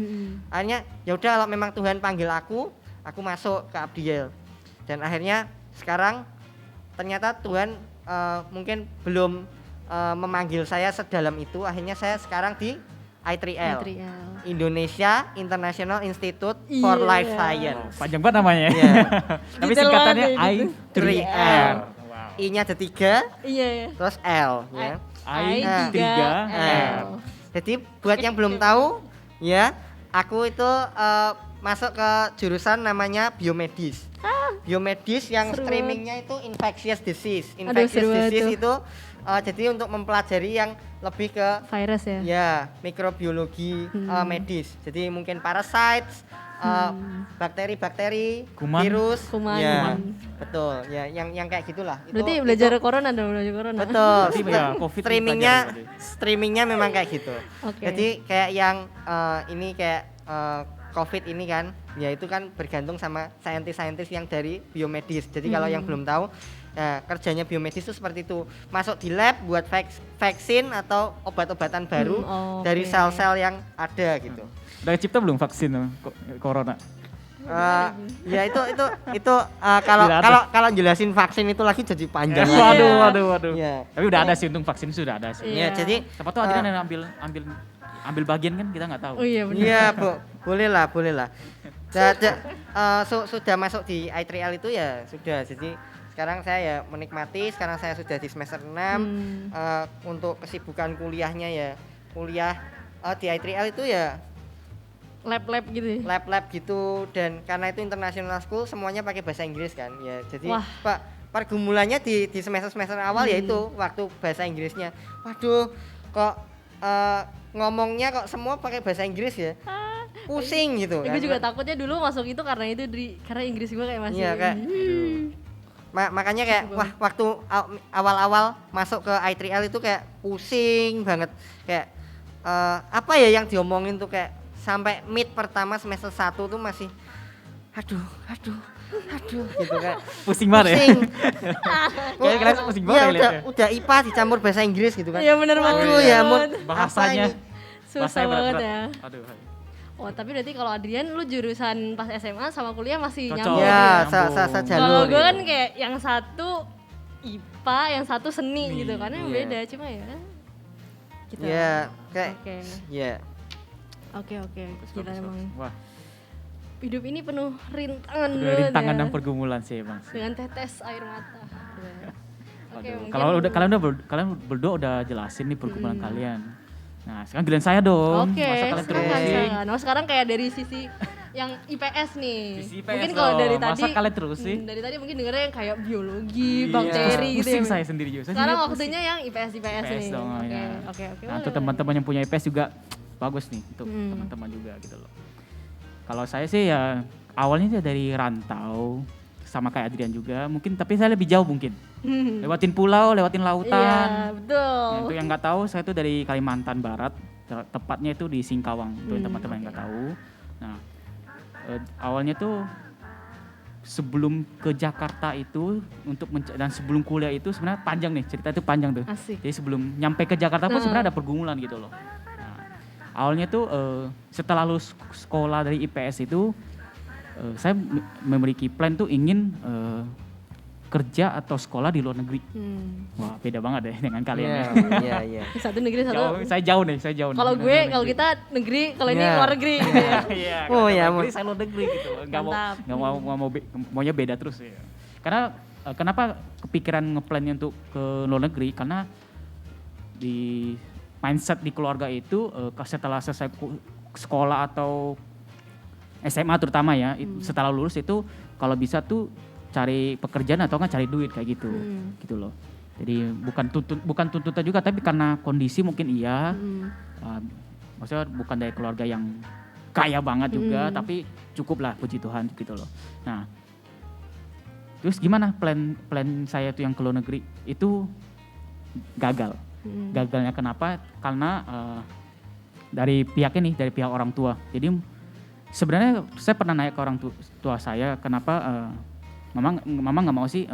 Akhirnya ya udah kalau memang Tuhan panggil aku masuk ke Abdiel. Dan akhirnya sekarang ternyata Tuhan mungkin belum memanggil saya sedalam itu. Akhirnya saya sekarang di I3L. Indonesia International Institute for Life Science. Panjang banget namanya. Yeah. Tapi singkatannya I3L. I-nya ada 3, Iya. terus L ya. I3L. Jadi buat yang belum tahu ya, aku itu masuk ke jurusan namanya biomedis. Biomedis yang streamingnya itu infectious disease. Infectious disease itu jadi untuk mempelajari yang lebih ke virus ya. Ya, mikrobiologi medis. Jadi mungkin parasites, bakteri-bakteri, Kuman. virus, Kuman. ya, betul. Ya, yang kayak gitulah. Berarti belajar corona dong, belajar corona. Betul. Berarti ya, COVID streamingnya memang kayak gitu. Oke. Jadi kayak yang ini kayak COVID ini kan, ya itu kan bergantung sama saintis-saintis yang dari biomedis. Jadi kalau yang belum tahu, ya, kerjanya biomedis itu seperti itu. Masuk di lab buat vaksin atau obat-obatan baru dari sel-sel yang ada gitu. Udah cipta belum vaksin corona? Ya itu kalau jelasin vaksin itu lagi jadi panjang. Waduh. Ya. Tapi udah ada sih, untung vaksin sudah ada sih. Ya, jadi Siapa tahu Adrian yang ambil bagian kan, kita nggak tahu. Oh iya benar. iya boleh lah. Sudah masuk di I3L itu ya sudah. Jadi sekarang saya ya menikmati. Sekarang saya sudah di semester 6. Untuk kesibukan kuliahnya ya kuliah di I3L itu ya Lab-lab gitu. lab gitu, dan karena itu international school semuanya pakai bahasa Inggris kan ya. Jadi pergumulannya di semester awal ya itu waktu bahasa Inggrisnya. Waduh, kok ngomongnya kok semua pakai bahasa Inggris ya. Pusing gitu kan. Gue juga takutnya dulu masuk itu karena itu karena Inggris gue kayak masih. Iya kayak. Makanya kayak waktu awal-awal masuk ke I3L itu kayak pusing banget. Kayak apa ya yang diomongin tuh kayak sampai mid pertama semester 1 tuh masih aduh gitu kan. Pusing banget ya. Kayak kalian pusing banget ya. Udah IPA dicampur bahasa Inggris gitu kan. Iya benar banget. Aduh ya ampun. Bahasanya susah banget ya. Aduh. Oh, tapi berarti kalau Adrian lu jurusan pas SMA sama kuliah masih Cocok. nyambung. Ya, nyambung. jalur. Kalau gue kan gitu. kayak yang satu IPA, yang satu seni gitu kan, yang beda cuma ya. Gitu. Ya, kayak Oke. ya. Oke. Gila Bagus. emang. Wah, Hidup ini penuh rintangan udah banget rintangan ya. dan pergumulan sih emang. Dengan tetes air mata. Oke, Waduh. mungkin- Kalian berdua udah jelasin nih pergumulan kalian. Nah, sekarang giliran saya dong. Oke, Masa kalian sekarang terusin? Hasan. Oh, sekarang kayak dari sisi yang IPS nih. Sisi IPS Mungkin kalau dong. dari Masa tadi kalian terusin? dari tadi mungkin dengernya yang kayak biologi, Iya. bakteri gitu Pusing ya. saya sendiri juga. Saya Sekarang juga waktunya yang IPS IPS nih. dong, Oke. ya. Nah, Nah, untuk boleh. teman-teman yang punya IPS juga bagus nih untuk teman-teman juga gitu loh. Kalau saya sih ya awalnya dia dari rantau sama kayak Adrian juga mungkin, tapi saya lebih jauh mungkin. Lewatin pulau, lewatin lautan. Iya, betul. Nah, untuk yang nggak tahu, saya tuh dari Kalimantan Barat, tepatnya itu di Singkawang. Untuk teman-teman yang nggak tahu. Nah, awalnya tuh sebelum ke Jakarta itu dan sebelum kuliah itu sebenarnya panjang nih, cerita itu panjang tuh. Asik. Jadi sebelum nyampe ke Jakarta pun sebenarnya ada pergumulan gitu loh. Nah, awalnya tuh setelah lulus sekolah dari IPS itu saya memiliki plan tuh ingin kerja atau sekolah di luar negeri. Wah, beda banget deh dengan kalian ya. Iya. Satu negeri satu. Jauh, saya jauh nih. Kalau gue, kalau kita negeri, kalau ini Iya. luar negeri gitu ya. Iya, Oh, kalau ya, negeri saya luar negeri gitu. Mantap. Maunya beda terus ya. Karena kenapa kepikiran ngeplannya untuk ke luar negeri? Karena di mindset di keluarga itu setelah selesai sekolah atau SMA terutama ya, setelah lulus itu kalau bisa tuh cari pekerjaan atau nggak cari duit kayak gitu, gitu loh. Jadi bukan tuntutan juga, tapi karena kondisi mungkin iya. Maksudnya bukan dari keluarga yang kaya banget juga, tapi cukup lah, puji Tuhan gitu loh. Nah, terus gimana plan saya tuh yang ke luar negeri itu gagal. Gagalnya kenapa? Karena dari pihak orang tua. Jadi sebenarnya saya pernah nanya ke orang tua saya, kenapa mama nggak mau sih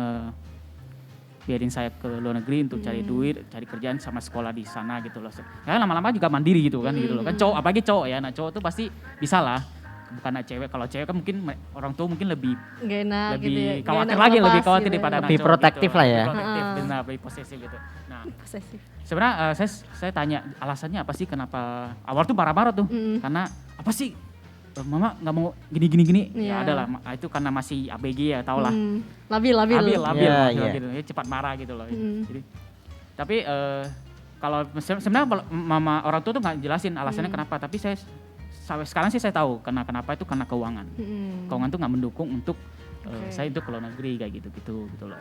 biarin saya ke luar negeri untuk cari duit, cari kerjaan sama sekolah di sana gitu loh. Karena lama-lama juga mandiri gitu kan, gitu loh. Kan cowok, apalagi cowok ya, nah cowok tuh pasti bisa lah. Bukan cewek, kalau cewek kan mungkin orang tua mungkin lebih Gak enak lebih gitu ya. khawatir lagi, lebih khawatir daripada anak Lebih cowok protektif gitu. lah ya. Lebih protektif, benar, lebih posesif gitu. Nah, Posesif. sebenarnya saya tanya alasannya apa sih, kenapa awal tuh marah-marah tuh, karena apa sih mama nggak mau gini. Ya adalah itu karena masih ABG ya, tau lah. Labil. Iya. Gitu ya, cepat marah gitu loh. Jadi, tapi kalau sebenarnya mama orang tua tuh nggak jelasin alasannya kenapa, tapi sampai sekarang sih saya tahu kenapa itu karena keuangan. Keuangan tuh nggak mendukung untuk saya itu ke luar negeri kayak gitu loh.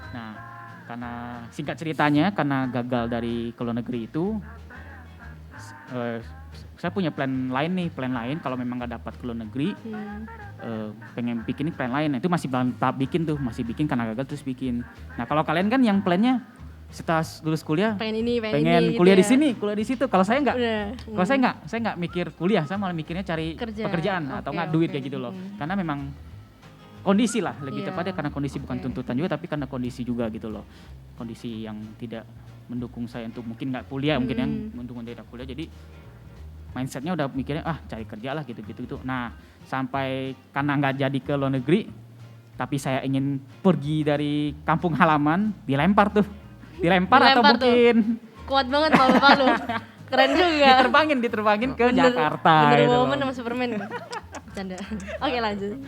Nah, karena singkat ceritanya karena gagal dari ke luar negeri itu, saya punya plan lain kalau memang nggak dapat ke luar negeri, pengen bikin plan lain. Itu masih tahap bikin tuh, masih bikin karena gagal terus bikin. Nah, kalau kalian kan yang plannya setelah lulus kuliah pengen ini kuliah gitu di ya. sini, kuliah di situ. Kalau saya enggak. Udah. Kalau saya enggak mikir kuliah, saya malah mikirnya cari pekerjaan atau enggak duit kayak gitu loh. Karena memang kondisi lah, lebih tepatnya karena kondisi bukan tuntutan juga, tapi karena kondisi juga gitu loh. Kondisi yang tidak mendukung saya untuk mungkin enggak kuliah, mungkin yang mendukung tidak kuliah. Jadi mindsetnya udah mikirnya cari kerja lah gitu. Nah, sampai karena enggak jadi ke luar negeri, tapi saya ingin pergi dari kampung halaman, dilempar atau mungkin kuat banget bapak lu. Keren juga. diterbangin ke Jakarta Bener gitu. momen sama Superman. Bercanda. Oke, lanjut.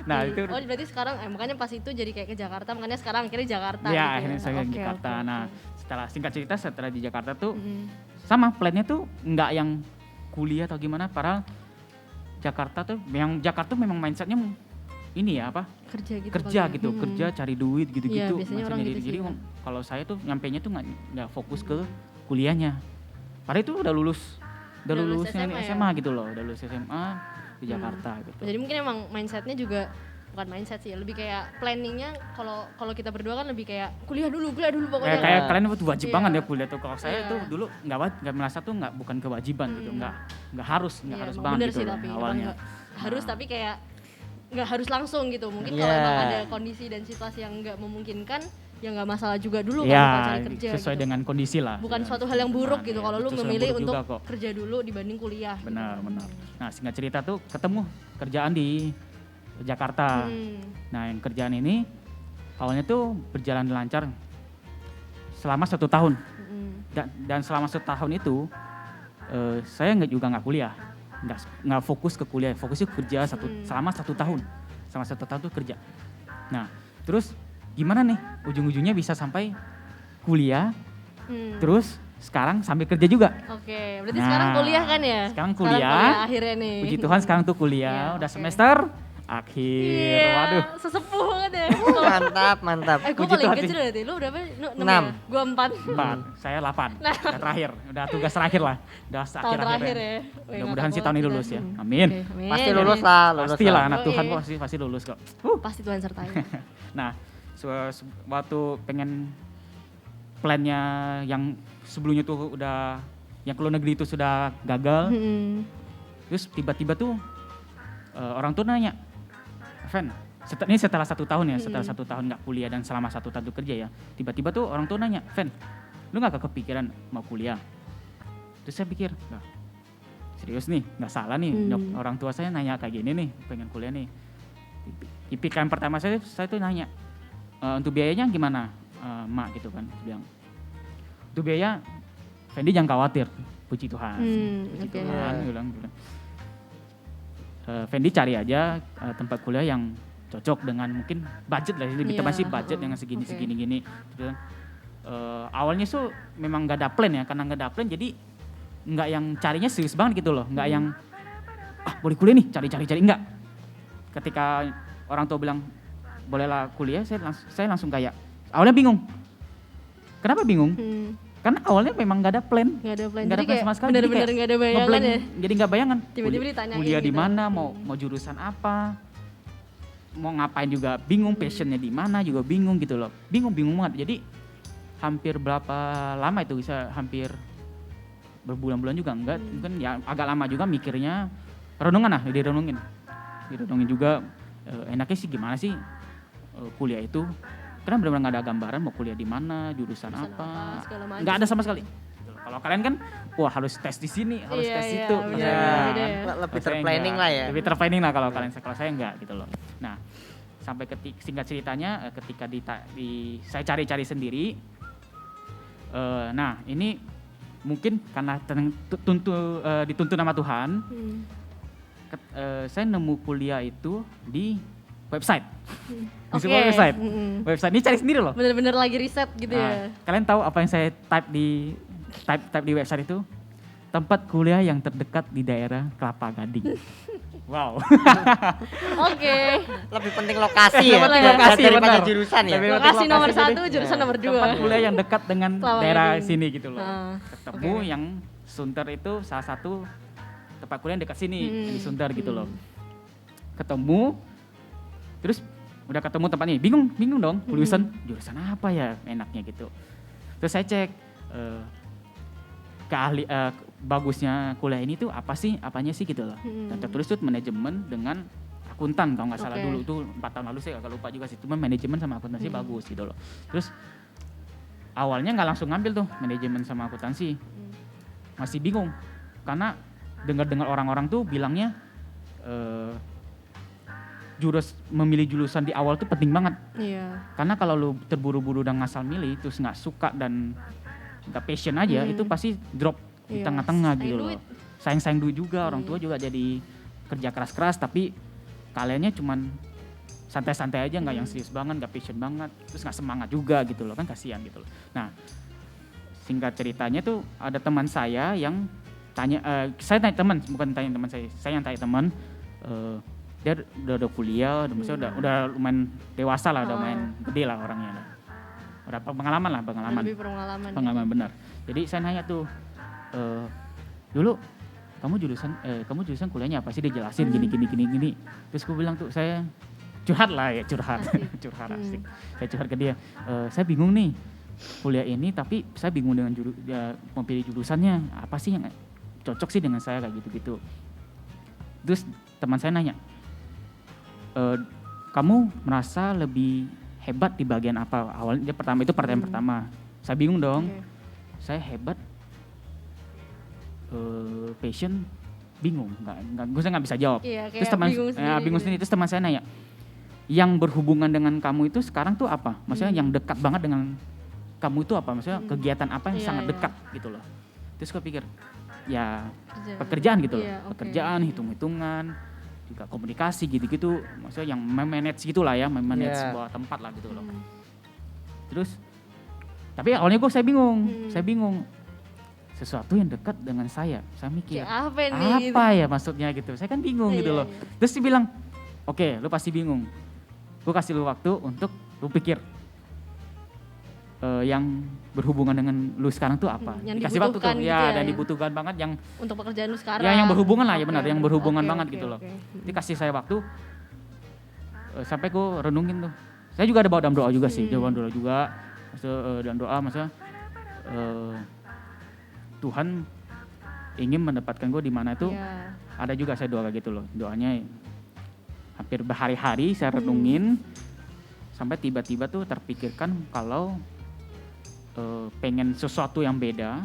Nah, itu berarti sekarang makanya pas itu jadi kayak ke Jakarta, makanya sekarang akhirnya Jakarta ya, gitu akhirnya saya ke Oke, Jakarta. oke. Nah, singkat cerita setelah di Jakarta tuh sama plannya tuh nggak yang kuliah atau gimana, padahal Jakarta tuh memang mindsetnya ini ya apa? Kerja cari duit gitu-gitu. Iya, biasanya orang gitu Jadi sih, kan. kalau saya tuh nyampainya tuh nggak fokus ke kuliahnya. Padahal itu udah lulus SMA gitu loh, udah lulus SMA di Jakarta gitu. Jadi mungkin emang mindsetnya juga bukan mindset sih, lebih kayak planningnya kalau kita berdua kan lebih kayak kuliah dulu pokoknya. Kayak kalian tuh wajib Iya. banget ya kuliah tuh. Kalau saya Iya. tuh dulu nggak merasa tuh bukan kewajiban gitu, nggak harus Iya, emang banget bener gitu sih, loh tapi awalnya. emang harus, tapi kayak nggak harus langsung gitu. Mungkin kalau Iya. emang ada kondisi dan situasi yang nggak memungkinkan, ya nggak masalah juga dulu Ya, kan cari kerja sesuai gitu. dengan kondisi lah. Bukan suatu hal yang buruk gitu kalau lu Sesuai memilih buruk untuk juga kok. kerja dulu dibanding kuliah. Benar. Nah, singkat cerita tuh ketemu kerjaan di Jakarta. Nah, yang kerjaan ini awalnya tuh berjalan lancar selama 1 tahun. Dan selama 1 tahun itu saya nggak kuliah, nggak fokus ke kuliah, fokusnya kerja selama 1 tahun. Selama 1 tahun tuh kerja. Nah, terus gimana nih ujung-ujungnya bisa sampai kuliah, terus sekarang sambil kerja juga. Oke, berarti sekarang kuliah kan ya? Sekarang kuliah akhirnya nih. Puji Tuhan sekarang tuh kuliah, Iya, udah oke. semester akhir. Iya, Waduh. sesepuh banget ya. Mantap. Gue Puji paling Tuhan kecil sih. berarti, lu berapa? 6 Enam. ya? Gue 4. 4, saya 8. Udah terakhir, udah tugas terakhir lah. Udah Tahun akhir-akhir terakhir ya. ya. Mudah-mudahan sih tahun ini lulus ya. Amin. Oke, amin. Pasti lulus lah. Pasti lah, anak Oh, Tuhan iya. kok pasti lulus kok. Pasti Tuhan sertai. Nah, waktu pengen plannya yang sebelumnya tuh udah, yang ke luar negeri itu sudah gagal. Terus tiba-tiba tuh orang tuh nanya, Fen, ini setelah 1 tahun ya, setelah 1 tahun nggak kuliah dan selama 1 tahun tuh kerja ya, tiba-tiba tuh orang tuh nanya, Fen, lu nggak kepikiran mau kuliah? Terus saya pikir, nah, serius nih, nggak salah nih, orang tua saya nanya kayak gini nih, pengen kuliah nih. Pikiran pertama saya tuh nanya, untuk biayanya gimana, Mak gitu kan. Saya bilang, untuk biaya, Fendi jangan khawatir, puji Tuhan. Puji oke. Tuhan, gue bilang. Fendi cari aja tempat kuliah yang cocok dengan mungkin budget lah, lebih tepat sih budget dengan segini gini. Terus, awalnya tuh memang gak ada plan ya, karena gak ada plan jadi nggak yang carinya serius banget gitu loh, nggak yang boleh kuliah nih cari enggak. Ketika orang tua bilang bolehlah kuliah, saya langsung kayak awalnya bingung. Kenapa bingung? Karena awalnya memang nggak ada plan. Nggak ada plan. Nggak ada Jadi plan kayak sama sekali. bener-bener nggak ada bayangan ya. Jadi nggak bayangan. Tiba-tiba ditanyain kuliah di gitu. mana, mau jurusan apa, mau ngapain juga bingung, passionnya di mana juga bingung gitu loh. Bingung banget. Jadi hampir berapa lama itu, bisa hampir berbulan-bulan juga enggak. Mungkin ya agak lama juga mikirnya. Renungan direnungin juga, enaknya sih gimana sih kuliah itu. Karena benar-benar nggak ada gambaran mau kuliah di mana, jurusan apa, nggak ada sama sekali. Kalau kalian kan, wah harus tes di sini, harus tes itu. Lebih terplanning lah ya. Lebih terplanning lah kalau kalian, kalau saya enggak gitu loh. Nah, sampai singkat ceritanya, ketika saya cari-cari sendiri, nah ini mungkin karena dituntun sama Tuhan, saya nemu kuliah itu di website. Di sebuah website. Website ini cari sendiri loh. Bener-bener lagi riset gitu ya. Kalian tahu apa yang saya type di website itu? Tempat kuliah yang terdekat di daerah Kelapa Gading. Wow. Oke. Lebih penting lokasi ya. Lokasi daripada benar. jurusan ya. Lokasi nomor jadi, 1, jurusan nomor 2. Tempat kuliah yang dekat dengan daerah sini gitu loh. Ketemu yang Sunter itu salah satu tempat kuliah yang dekat sini, di Sunter gitu loh. Ketemu, terus udah ketemu tempatnya, bingung dong, jurusan apa ya enaknya gitu. Terus saya cek bagusnya kuliah ini tuh apanya sih gitu loh. Dan tertulis tuh manajemen dengan akuntan kalau nggak salah dulu tuh 4 tahun lalu, saya agak lupa juga sih. Cuma manajemen sama akuntansi bagus gitu loh. Terus awalnya nggak langsung ngambil tuh manajemen sama akuntansi, masih bingung karena dengar orang-orang tuh bilangnya memilih jurusan di awal tuh penting banget. Iya. Karena kalau lu terburu-buru dan ngasal milih terus nggak suka dan nggak passion aja, itu pasti drop di tengah-tengah gitu loh. Sayang duit juga, orang tua juga jadi kerja keras-keras tapi kaliannya cuman santai-santai aja, nggak yang serius banget, nggak passion banget, terus nggak semangat juga gitu loh, kan kasihan gitu loh. Nah, singkat ceritanya tuh ada teman saya yang tanya, saya tanya teman, bukan tanya teman saya yang tanya teman, dia udah kuliah, udah lumayan dewasa lah, udah lumayan gede lah orangnya lah. Udah pengalaman. Lebih pengalaman benar. Jadi saya nanya tuh, dulu kamu jurusan kuliahnya apa sih, dia jelasin gini. Terus aku bilang tuh, saya curhat asik. Saya curhat ke dia, saya bingung nih kuliah ini, tapi saya bingung dengan memilih jurusannya apa sih yang cocok sih dengan saya kayak gitu. Terus teman saya nanya, kamu merasa lebih hebat di bagian apa? Awalnya dia pertanyaan pertama. Saya bingung dong. Saya hebat, passion, bingung. Gue nggak bisa jawab. Iya, terus bingung sendiri. Terus teman saya nanya, yang berhubungan dengan kamu itu sekarang tuh apa? Maksudnya yang dekat banget dengan kamu itu apa? Maksudnya kegiatan apa yang sangat dekat gitu loh. Terus gue pikir, ya pekerjaan gitu loh. Pekerjaan, hitung-hitungan, juga komunikasi gitu-gitu, maksudnya yang memanage gitulah ya, memanage sebuah tempat lah gitu loh. Terus, tapi awalnya saya bingung, sesuatu yang dekat dengan saya mikir, apa ya maksudnya gitu, saya kan bingung gitu loh. Terus dia bilang, oke, lu pasti bingung, gue kasih lu waktu untuk lu pikir, yang berhubungan dengan lu sekarang tuh apa? Yang dikasih waktu tuh, gitu dan dibutuhkan banget yang untuk pekerjaan lu sekarang. Ya yang berhubungan lah, ya benar, yang berhubungan banget gitu loh. Dikasih saya waktu, sampai gue renungin tuh. Saya juga ada bawa dalam doa juga sih, dalam doa, maksudnya Tuhan ingin mendapatkan gue di mana itu. Ada juga saya doa kayak gitu loh, doanya hampir berhari-hari saya renungin, sampai tiba-tiba tuh terpikirkan kalau pengen sesuatu yang beda,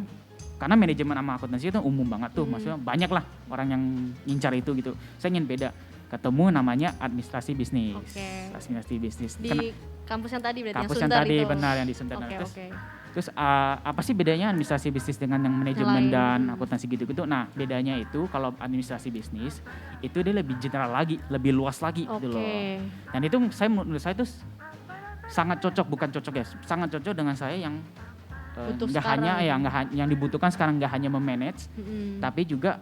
karena manajemen sama akuntansi itu umum banget tuh, maksudnya banyak lah orang yang ngincar itu gitu. Saya ingin beda, ketemu namanya administrasi bisnis. Oke. Administrasi bisnis. Di kampus yang tadi berarti Kampus yang yang Sundar tadi itu. benar yang di Sundar. Oke, Terus, oke. terus apa sih bedanya administrasi bisnis dengan yang manajemen Yang lain. dan akuntansi gitu-gitu? Nah, bedanya itu kalau administrasi bisnis itu dia lebih general lagi, lebih luas lagi gitu loh. Oke. Dan itu menurut saya itu sangat cocok, bukan cocok ya, sangat cocok dengan saya yang Butuh nggak hanya sekarang. ya yang dibutuhkan sekarang nggak hanya memanage, Mm-mm. tapi juga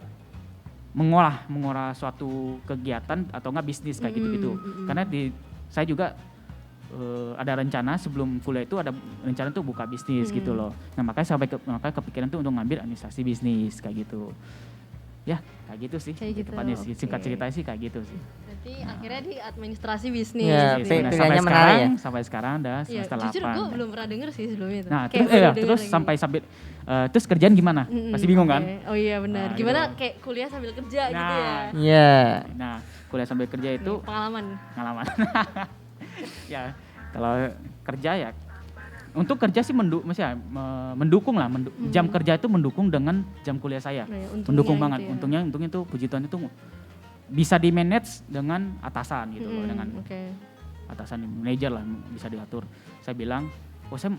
mengolah suatu kegiatan atau enggak bisnis kayak gitu-gitu. Karena saya juga ada rencana sebelum kuliah itu ada rencana tuh buka bisnis gitu loh. Nah makanya makanya kepikiran tuh untuk ngambil administrasi bisnis kayak gitu. Ya kayak gitu sih. Kayak gitu, Depannya sih, singkat oke. ceritanya sih kayak gitu sih. Berarti akhirnya di administrasi bisnis. Iya, gitu. pilihannya sampai menarik sekarang, ya? sampai sekarang udah Iya, semester jujur 8. gue belum pernah denger sih sebelumnya itu. Nah, Kayak terus, baru denger terus lagi. sampai terus kerjaan gimana? Pasti bingung kan? Oke. Oh iya benar. Nah, Gimana gitu. kayak kuliah sambil kerja gitu Nah. ya? Iya. Nah, kuliah sambil kerja itu Nih, pengalaman. pengalaman. Ya, kalau kerja ya untuk kerja sih mendukung lah, jam kerja itu mendukung dengan jam kuliah saya. Nah, ya, untungnya Mendukung gitu banget. ya. Untungnya itu puji Tuhan itu bisa di manage dengan atasan gitu loh, dengan Oke. atasan manajer lah bisa diatur. Saya bilang, "Oh, saya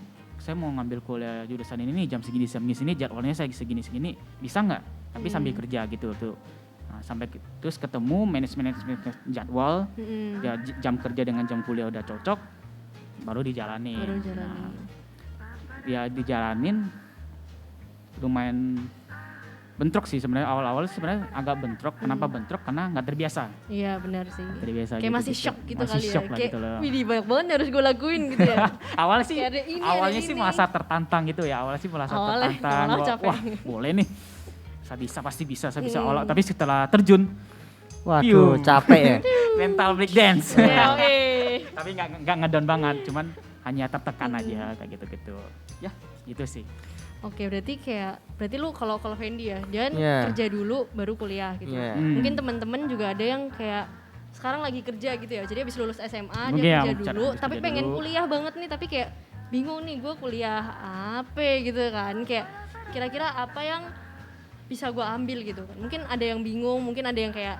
mau ngambil kuliah jurusan ini nih jam segini jadwalnya saya segini bisa nggak?" Tapi sambil kerja gitu tuh. Nah, sampai terus ketemu manajemen jadwal, ya, jam kerja dengan jam kuliah udah cocok, baru dijalanin. Baru jalanin. Nah, ya dijalanin lumayan bentrok sih sebenarnya, awal-awal sebenarnya agak bentrok. Kenapa bentrok? Karena nggak terbiasa. Iya benar sih. Terbiasa Kayak gitu, masih gitu. shock gitu Masih kali shock ya. lah Kayak, gitu loh. wih banyak banget yang harus gue lakuin gitu ya. Awalnya sih, Kayak ada ini, awalnya ada sih ini. merasa tertantang gitu ya. Awalnya sih merasa Awalnya, tertantang. awal capek. Wah, boleh nih. Pasti bisa olah. Tapi setelah terjun, Waduh, Piu. capek ya. mental break dance. Iya, oke. Tapi nggak ngedown banget, cuman hanya tertekan aja kayak gitu-gitu. Ya, gitu sih. Oke, berarti lu kalau Fendi ya, dia Iya. kerja dulu baru kuliah gitu. Iya. Mungkin teman-teman juga ada yang kayak sekarang lagi kerja gitu ya. Jadi habis lulus SMA Mungkin dia ya, kerja dulu, habis tapi kerja pengen dulu. kuliah banget nih, tapi kayak bingung nih gue kuliah apa gitu kan. Kayak kira-kira apa yang bisa gue ambil gitu kan. Mungkin ada yang bingung, mungkin ada yang kayak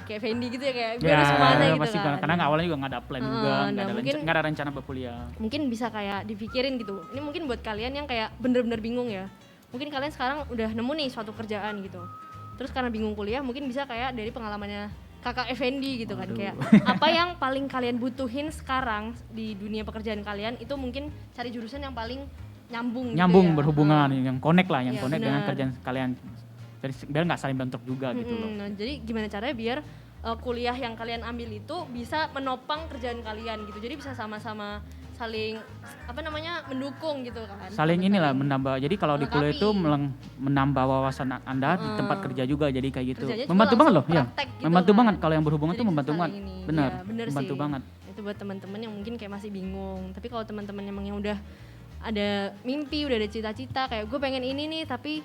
Fendi gitu ya, kayak gue harus kemana gitu pasti kan. karena awalnya juga nggak ada plan juga, nah, mungkin- nggak ada rencana berkuliah. Mungkin bisa kayak dipikirin gitu. Ini mungkin buat kalian yang kayak bener-bener bingung ya. Mungkin kalian sekarang udah nemu nih suatu kerjaan gitu. Terus karena bingung kuliah, mungkin bisa kayak dari pengalamannya Kakak Effendi gitu kan. Waduh. Kayak apa yang paling kalian butuhin sekarang di dunia pekerjaan kalian, itu mungkin cari jurusan yang paling nyambung gitu ya. Berhubungan, yang connect lah, yang Iya, connect dengan benar. kerjaan kalian. Biar nggak saling bentrok juga gitu loh. Nah, jadi gimana caranya biar kuliah yang kalian ambil itu bisa menopang kerjaan kalian gitu. Jadi bisa sama-sama saling mendukung gitu kan. Saling inilah menambah. Jadi kalau di kuliah itu Melengkapi. menambah wawasan Anda di tempat kerja juga, jadi kayak gitu. Kerjanya juga Membantu banget loh, langsung ya. praktek gitu Membantu kan. banget kalau yang berhubungan Jadi tuh bisa membantu banget. saling ini. Benar. Iya, bener Membantu sih. banget. Itu buat teman-teman yang mungkin kayak masih bingung. Tapi kalau teman-teman emang yang udah ada mimpi, udah ada cita-cita kayak gue pengen ini nih, tapi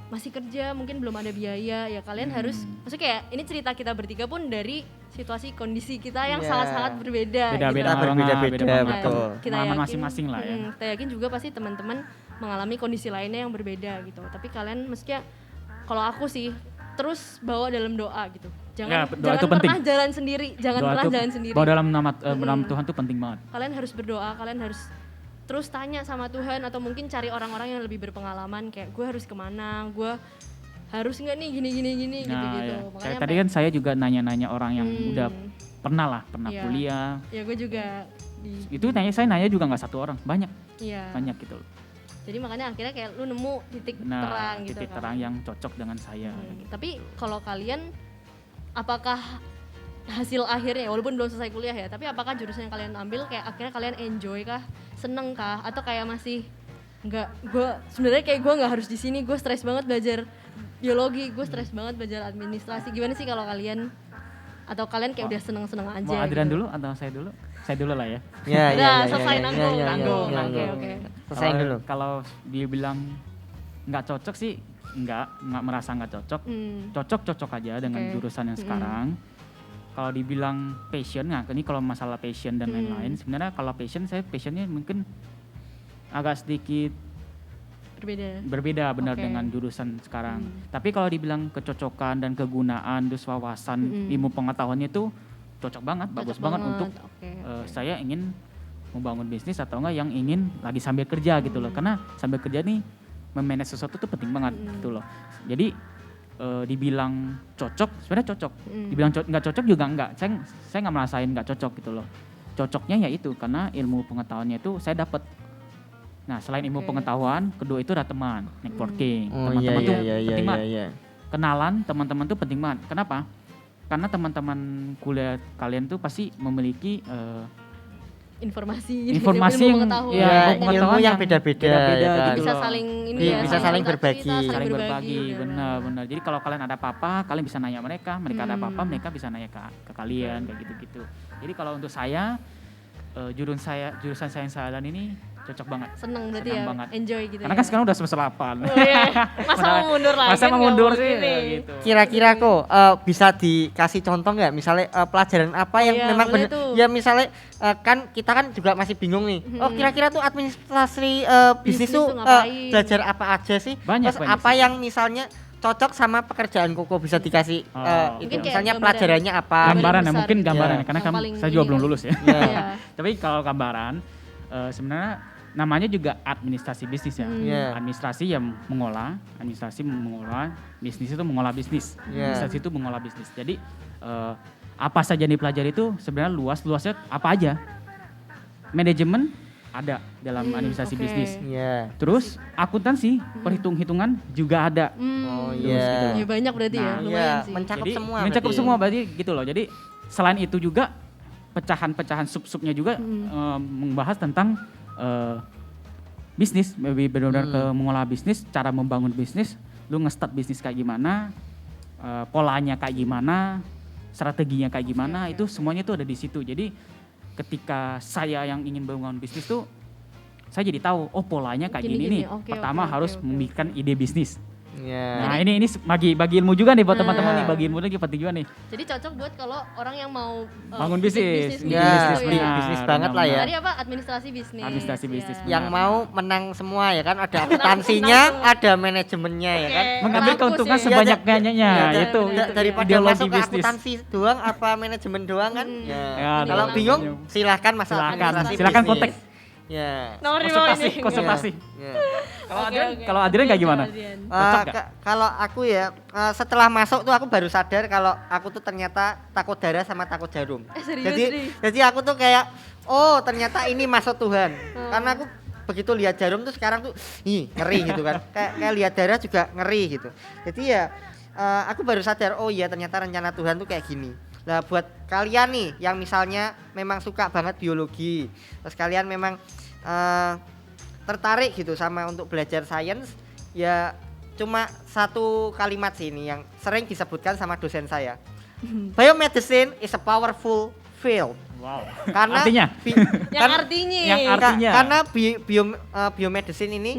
masih kerja, mungkin belum ada biaya, ya kalian harus, maksudnya kayak ini cerita kita bertiga pun dari situasi kondisi kita yang Iya. sangat-sangat berbeda. Beda-beda Kita banget, berbeda-beda, beda banget. betul. Pengalaman masing-masing lah ya. Kita yakin juga pasti teman-teman mengalami kondisi lainnya yang berbeda gitu. Tapi kalian mestinya, kalau aku sih, terus bawa dalam doa gitu. Ya, Jangan, doa jangan itu penting. pernah jalan sendiri, jangan Doa pernah tuh jalan sendiri. bahwa dalam nama Tuhan tuh penting banget. Kalian harus berdoa, kalian harus terus tanya sama Tuhan, atau mungkin cari orang-orang yang lebih berpengalaman, kayak gue harus kemana, gue harus nggak nih gini gitu. Ya. Makanya Kayak tadi kan saya juga nanya-nanya orang yang udah pernah Iya. kuliah. ya gue juga Itu saya nanya juga nggak satu orang, banyak iya. gitu loh. Jadi makanya akhirnya kayak lu nemu titik Nah, terang gitu titik kan. terang yang cocok dengan saya. Tapi kalau kalian, apakah hasil akhirnya, walaupun belum selesai kuliah ya, tapi apakah jurusan yang kalian ambil kayak akhirnya kalian enjoy kah, seneng kah, atau kayak masih nggak, gue sebenarnya kayak gue nggak harus di sini, gue stres banget belajar biologi, gue stres banget belajar administrasi. Gimana sih kalau kalian, atau kalian kayak udah seneng-seneng aja? Mau Adrian gitu? dulu atau saya dulu? Saya dulu lah ya. Ya, Udah, selesai nanggung. Nanggung. Oke. Selesai dulu. Kalau dia bilang nggak cocok sih, nggak merasa nggak cocok. Cocok aja dengan Oke. jurusan yang sekarang. Kalau dibilang passion, nah ini kalau masalah passion dan lain-lain, sebenarnya kalau passionnya mungkin agak sedikit berbeda benar Oke. dengan jurusan sekarang. Tapi kalau dibilang kecocokan dan kegunaan terus wawasan ilmu pengetahuannya itu cocok banget, bagus banget untuk Oke. saya ingin membangun bisnis atau enggak yang ingin lagi sambil kerja gitu loh. Karena sambil kerja nih memanage sesuatu tuh penting banget gitu loh. Jadi dibilang cocok, sebenarnya cocok. Dibilang nggak cocok juga enggak. Saya nggak merasain nggak cocok gitu loh. Cocoknya ya itu karena ilmu pengetahuannya itu saya dapat. Nah, selain ilmu pengetahuan, kedua itu ada teman, networking. Oh Teman-teman tuh iya penting banget. iya. Kenalan teman-teman tuh penting banget. Kenapa? Karena teman-teman kuliah kalian tuh pasti memiliki Informasi informasi ilmu yang pengetahuan. ya, Ya, pengetahuan ilmu yang yang beda-beda beda-beda ya kan. gitu Bisa loh. saling ini Iya, ya, bisa saling cerita, berbagi. Saling berbagi, benar. benar-benar. Jadi kalau kalian ada apa-apa, kalian bisa nanya mereka ada apa-apa, mereka bisa nanya ke kalian kayak gitu-gitu. Jadi kalau untuk saya jurusan saya yang saya ini cocok banget. Seneng berarti Senang ya, banget. enjoy gitu Karena ya. kan sekarang udah semester 8. Oh, iya. Masa mau mundur lagi? Masa kan mau nggak mundur mungkin sih nih. gitu. Kira-kira kok bisa dikasih contoh nggak? Misalnya pelajaran apa yang Iya, memang boleh benar? tuh. Ya misalnya kan kita kan juga masih bingung nih. Oh kira-kira tuh administrasi bisnis Bisnis tuh tuh ngapain? belajar apa aja sih? Banyak, Terus banyak apa sih. yang misalnya cocok sama pekerjaan Koko bisa dikasih itu Mungkin kayak misalnya gambaran. pelajarannya apa? Gambaran ya, besar mungkin gitu. gambaran Iya. ya, karena Yang paling saya juga ini belum kan. lulus ya. Iya. Tapi kalau gambaran sebenarnya namanya juga administrasi bisnis ya. Iya. Administrasi yang mengolah, bisnis itu mengolah bisnis. Iya. Administrasi itu mengolah bisnis. Jadi apa saja yang dipelajari itu sebenarnya luasnya apa aja. Manajemen ada dalam administrasi oke. bisnis. Iya. Terus akuntansi, perhitung-hitungan juga ada. Oh Terus iya. gitu. Ya banyak berarti ya, Nah, lumayan iya, sih. mencakup Jadi semua mencakup berarti. semua berarti gitu loh. Jadi selain itu juga pecahan-pecahan sub-subnya juga membahas tentang bisnis, benar-benar ke mengolah bisnis, cara membangun bisnis, lu nge-start bisnis kayak gimana, polanya kayak gimana, strateginya kayak gimana, itu semuanya tuh ada di situ. Jadi ketika saya yang ingin membangun bisnis tuh saya jadi tahu polanya kayak gini Gini-gini, nih. oke, Pertama oke, harus oke. memikirkan ide bisnis. Iya. Nah, ini bagi ilmu juga nih buat teman-teman Iya. nih, bagi ilmu lagi penting juga nih. Jadi cocok buat kalau orang yang mau Bangun bisnis. gitu Ya, bisnis, ya. benar, bisnis banget lah ya. Tadi apa? Administrasi bisnis. Administrasi ya. bisnis, Yang benar. mau menang semua ya kan, ada akuntansinya, menang ada manajemennya ya kan. Oke. Mengambil Bagus keuntungan ya. sebanyak-banyaknya Ya, itu daripada ideologi masuk ke bisnis. akuntansi doang apa manajemen doang kan. Ya. Ya, Kalau benar. bingung silahkan masuk administrasi Silakan bisnis. kontak. Ya. Nomor di bawah ini. konsultasi. Ya. Kalau Oke, Adrian, oke. kalau Adrian kayak gimana? Adrian. Cocok nggak? Kalau aku ya setelah masuk tuh aku baru sadar kalau aku tuh ternyata takut darah sama takut jarum. Serius jadi nih? jadi aku tuh kayak ternyata ini masuk Tuhan. Karena aku begitu lihat jarum tuh sekarang tuh ngeri gitu kan. kayak lihat darah juga ngeri gitu. Jadi ya aku baru sadar oh iya ternyata rencana Tuhan tuh kayak gini. Nah buat kalian nih yang misalnya memang suka banget biologi, terus kalian memang tertarik gitu sama untuk belajar sains, ya cuma satu kalimat sih ini yang sering disebutkan sama dosen saya. Biomedicine is a powerful field. Wow. Karena Artinya? Yang artinya. yang artinya? karena biomedicine ini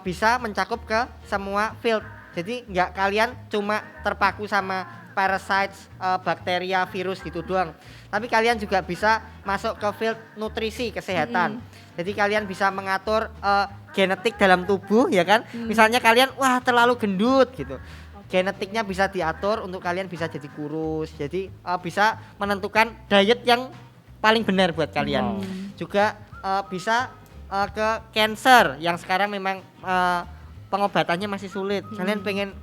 bisa mencakup ke semua field. Jadi nggak kalian cuma terpaku sama parasites, bakteria, virus gitu doang. Tapi kalian juga bisa masuk ke field nutrisi kesehatan. Jadi kalian bisa mengatur genetik dalam tubuh ya kan. Misalnya kalian terlalu gendut gitu. Genetiknya bisa diatur untuk kalian bisa jadi kurus. Jadi bisa menentukan diet yang paling benar buat kalian. Juga bisa ke cancer yang sekarang memang pengobatannya masih sulit. Kalian pengen